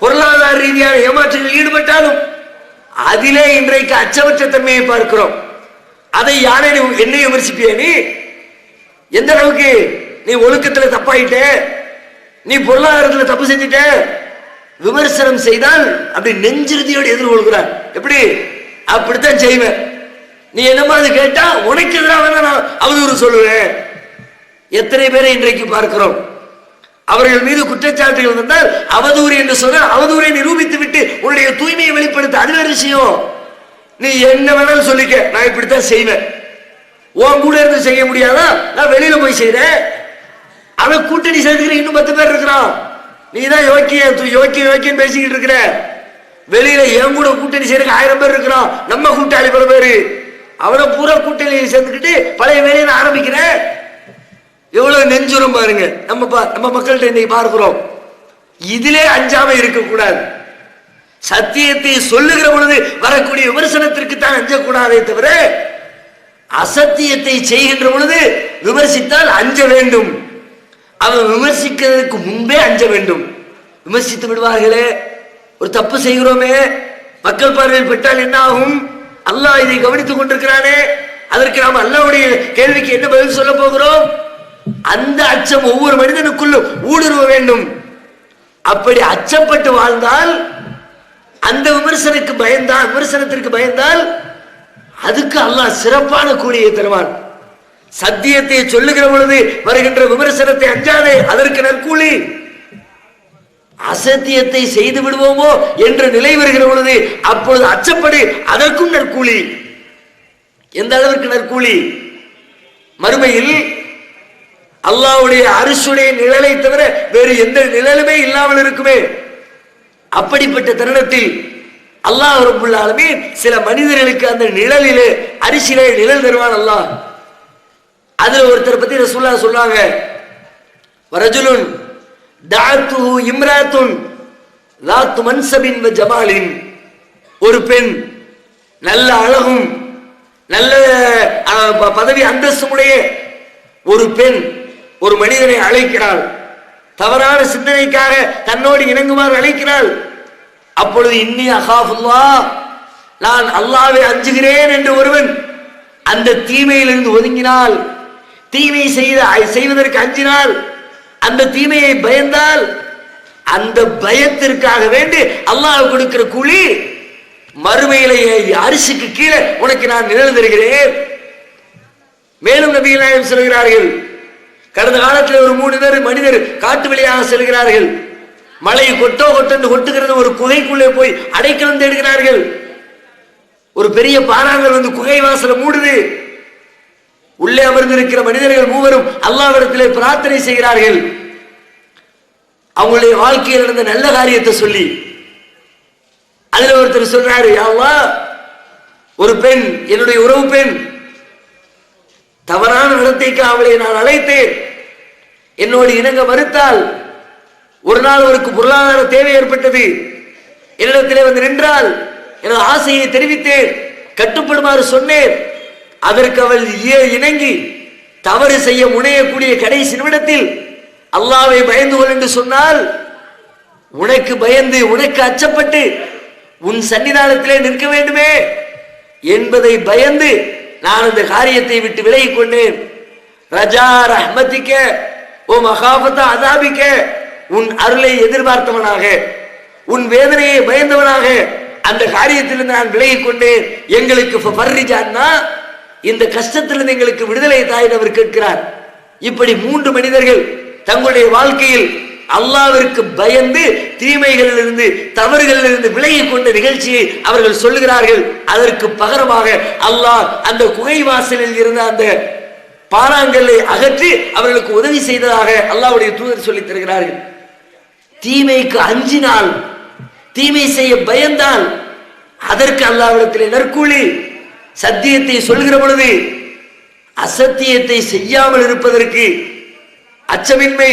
பொருளாதார ரீதியாக ஏமாற்றங்களில் ஈடுபட்டாலும் அதிலே இன்றைக்கு அச்சமற்ற தன்மையை பார்க்கிறோம். அதை யாரை என்னை விமர்சிப்பிய? நீ எந்த அளவுக்கு நீ ஒழுக்கத்தில் தப்பாயிட்ட, நீ பொருளாதாரத்தில் தப்பு செஞ்சிட்ட, விமர்சனம் செய்தால் அப்படி நெஞ்சிருதியோடு எதிர்கொள்கிறார். எப்படி? அப்படித்தான் செய்வேன். நீ என்ன மாதிரி கேட்டா உனக்கு எதிராக நான் அவதூறு சொல்லுவேன். எத்தனை பேரை இன்றைக்கு பார்க்கிறோம். அவர்கள் மீது குற்றச்சாட்டுகள் வந்தால் அவதூறு என்று சொன்னால் அவதூறை நிரூபித்து விட்டு உன்னுடைய தூய்மையை வெளிப்படுத்த, அது வேறு விஷயம். நீ என்ன வேணாலும் சொல்லிக்க, நான் இப்படித்தான் செய்வேன். உன் கூட இருந்து செய்ய முடியாதா? நான் வெளியில போய் செய்யறேன். அவன் கூட்டணி சேர்த்துக்கிற இன்னும் 10 பேர் இருக்கிறான். நீ தான் யோக்கியம் பேசிக்கிட்டு இருக்கிற. வெளியில என் கூட கூட்டணி செய்யறதுக்கு 1000 பேர் இருக்கிறான். நம்ம கூட்டாளி பல பேரு, அவனை பூரா கூட்டணியை சேர்ந்துக்கிட்டு பழைய வேலையை ஆரம்பிக்கிறேன். எவ்வளவு நெஞ்சுரம் பாருங்க. நம்ம மக்கள்கிட்ட இன்னைக்கு பார்க்கிறோம். இதிலே அஞ்சாம இருக்கக்கூடாது. சத்தியத்தை சொல்லுகிற பொழுது வரக்கூடிய விமர்சனத்திற்கு தான் அஞ்சக்கூடாதே தவிர அசத்தியத்தை செய்கின்ற பொழுது விமர்சித்தால் அஞ்ச வேண்டும். அவன் விமர்சிக்கிறதுக்கு முன்பே அஞ்ச வேண்டும். விமர்சித்து விடுவார்களே, ஒரு தப்பு செய்கிறோமே, மக்கள் பார்வையில் பெற்றால் என்ன ஆகும்? அல்லாஹ் இதை கவனித்துக் கொண்டிருக்கிறானே, அதற்கு நாம் அல்லாஹ்வுடைய கேள்விக்கு என்ன பதில் சொல்ல போகிறோம்? அந்த அச்சம் ஒவ்வொரு மனிதனுக்குள்ளும் ஊடுருவ வேண்டும். அப்படி அச்சப்பட்டு வாழ்ந்தால், அந்த விமர்சனத்திற்கு பயந்தால் அதுக்கு அல்லாஹ் சிறப்பான கூலியை தருவான். சத்தியத்தை சொல்லுகிற பொழுது வருகின்ற விமர்சனத்தை அஞ்சாதே, அதற்கு நற்கூலி. அசத்தியத்தை செய்து விடுவோமோ என்ற நிலை வருகிற பொழுது அப்பொழுது அச்சப்படு, அதற்கும் நற்கூலி. எந்த அளவிற்கு நற்கூலி? மறுமையில் அல்லாஹ்வுடைய அரிசுடைய நிழலை தவிர வேறு எந்த நிழலுமே இல்லாமல் இருக்குமே. அப்படிப்பட்ட தருணத்தில் அல்லாஹ் ரப்பல் ஆலமீன் சில மனிதர்களுக்கு அந்த நிழலிலே, அரிசிலே நிழல் தருவான் அல்லாஹ். அதுல ஒருத்தர் பத்தி ரசூலுல்லாஹ் சொல்றாங்க, வரஜுலுன் தஅத்துஹு இம்ராத்துன் லாத்து மன்சபின் வ ஜமாலின், ஒரு பெண் நல்ல அழகும் நல்ல பதவி அந்தஸ்துடைய ஒரு பெண் ஒரு மனிதனை அழைக்கிறாள். தவறான சிந்தனைக்காக தன்னோடு இணங்குமாறு அழைக்கிறாள். அப்பொழுது இன்னி அகாஃபுல்லாஹ், நான் அல்லாஹ்வை அஞ்சுகிறேன் என்று ஒருவன் அந்த தீமையிலிருந்து ஒதுங்கினால், தீமை செய்வதற்கு அஞ்சினால், அந்த தீமையை பயந்தால், அந்த பயத்திற்காக வேண்டி அல்லாஹ் கொடுக்கிற கூலி மறுமையிலே அரிசிக்கு கீழே உனக்கு நான் நிழல் தருகிறேன். மேலும் நபிகள் நாயகம் சொல்கிறார்கள், கடந்த காலத்தில் ஒரு 3 மனிதர் காட்டு வழியாக செல்கிறார்கள். மழை கொட்டென்று கொட்டுகிறது. ஒரு குகைக்குள்ளே போய் அடைக்கலம் தேடுகிறார்கள். ஒரு பெரிய பாறாங்கல் வந்து குகை வாசலை மூடுது. உள்ளே அமர்ந்திருக்கிற மனிதர்கள் 3 அல்லாஹ்விடத்திலே பிரார்த்தனை செய்கிறார்கள். அவங்களுடைய வாழ்க்கையில் நடந்த நல்ல காரியத்தை சொல்லி அதுல ஒருத்தர் சொல்றாரு, யா அல்லாஹ், ஒரு பெண், என்னுடைய உறவு பெண், தவறான நடத்தைக்கு அவளை நான் அழைத்தேன். என்னோடு இணங்க மறுத்தால், ஒரு நாள் அவருக்கு பொருளாதார தேவை ஏற்பட்டது. என்னிடத்திலே வந்து நின்றால் எனது ஆசையை தெரிவித்தேன், கட்டுப்படுமாறு சொன்னேன். அதற்கு அவள் இணங்கி தவறு செய்ய முனையக்கூடிய கடைசி நிமிடத்தில் அல்லாஹ்வை பயந்து கொள் என்று சொன்னால், உனக்கு பயந்து உனக்கு அச்சப்பட்டு உன் சன்னிதானத்திலே நிற்க வேண்டுமே என்பதை பயந்து நான் அந்த காரியத்தை விட்டு விலகிக் கொண்டேன். ரஜா ரஹ்மத்திக்க ஓ மகாபத்தா அதாபிக்க, உன் அருளை எதிர்பார்த்தவனாக, உன் வேதனையை பயந்தவனாக அந்த காரியத்திலிருந்து நான் விலகிக் கொண்டேன். எங்களுக்கு இந்த கஷ்டத்திலிருந்து எங்களுக்கு விடுதலை தாயின் அவர் கேட்கிறார். இப்படி 3 மனிதர்கள் தங்களுடைய வாழ்க்கையில் அல்லாஹ்விற்கு பயந்து தீமைகளிலிருந்து தவறுகளிலிருந்து விலகிக் கொண்ட நிகழ்ச்சியை அவர்கள் சொல்லுகிறார்கள். அதற்கு பகரமாக அல்லாஹ் அந்த குகை வாசலில் இருந்த அந்த பாறாங்கல்லை அகற்றி அவர்களுக்கு உதவி செய்ததாக அல்லாஹ்வுடைய தூதர் சொல்லித் தருகிறார்கள். தீமைக்கு அஞ்சினால், தீமை செய்ய பயந்தால் அதற்கு அல்லாஹ்விடத்திலே நற்கூலி. சத்தியத்தை சொல்கிற பொழுது அசத்தியத்தை செய்யாமல் இருப்பதற்கு அச்சமின்மை,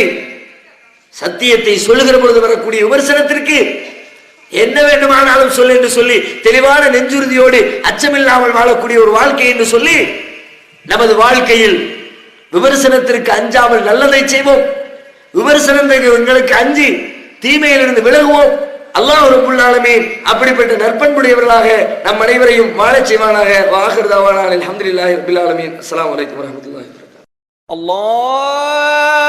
சத்தியத்தை சொல்லுகிற பொழுது வரக்கூடிய விமர்சனத்திற்கு என்ன வேண்டுமானாலும் சொல் என்று சொல்லி தெளிவான நெஞ்சுறுதியோடு அச்சமில்லாமல் வாழக்கூடிய ஒரு வாழ்க்கை என்று சொல்லி நமது வாழ்க்கையில் விமர்சனத்திற்கு அஞ்சாமல் நல்லதை செய்வோம். விமர்சனங்களுக்கு அஞ்சி தீமையிலிருந்து விலகுவோம். அல்லாஹ் ரப்பல் ஆலமீன் அப்படிப்பட்ட நற்பண்புடையவர்களாக நம் அனைவரையும் வாழச் செய்வானாக. வாஹிர் தஅவானா அல்ஹம்துலில்லாஹி ரப்பில் ஆலமீன். அஸ்ஸலாமு அலைக்கும் வரஹ்மத்துல்லாஹி வபரகாத்துஹு. அல்லாஹ்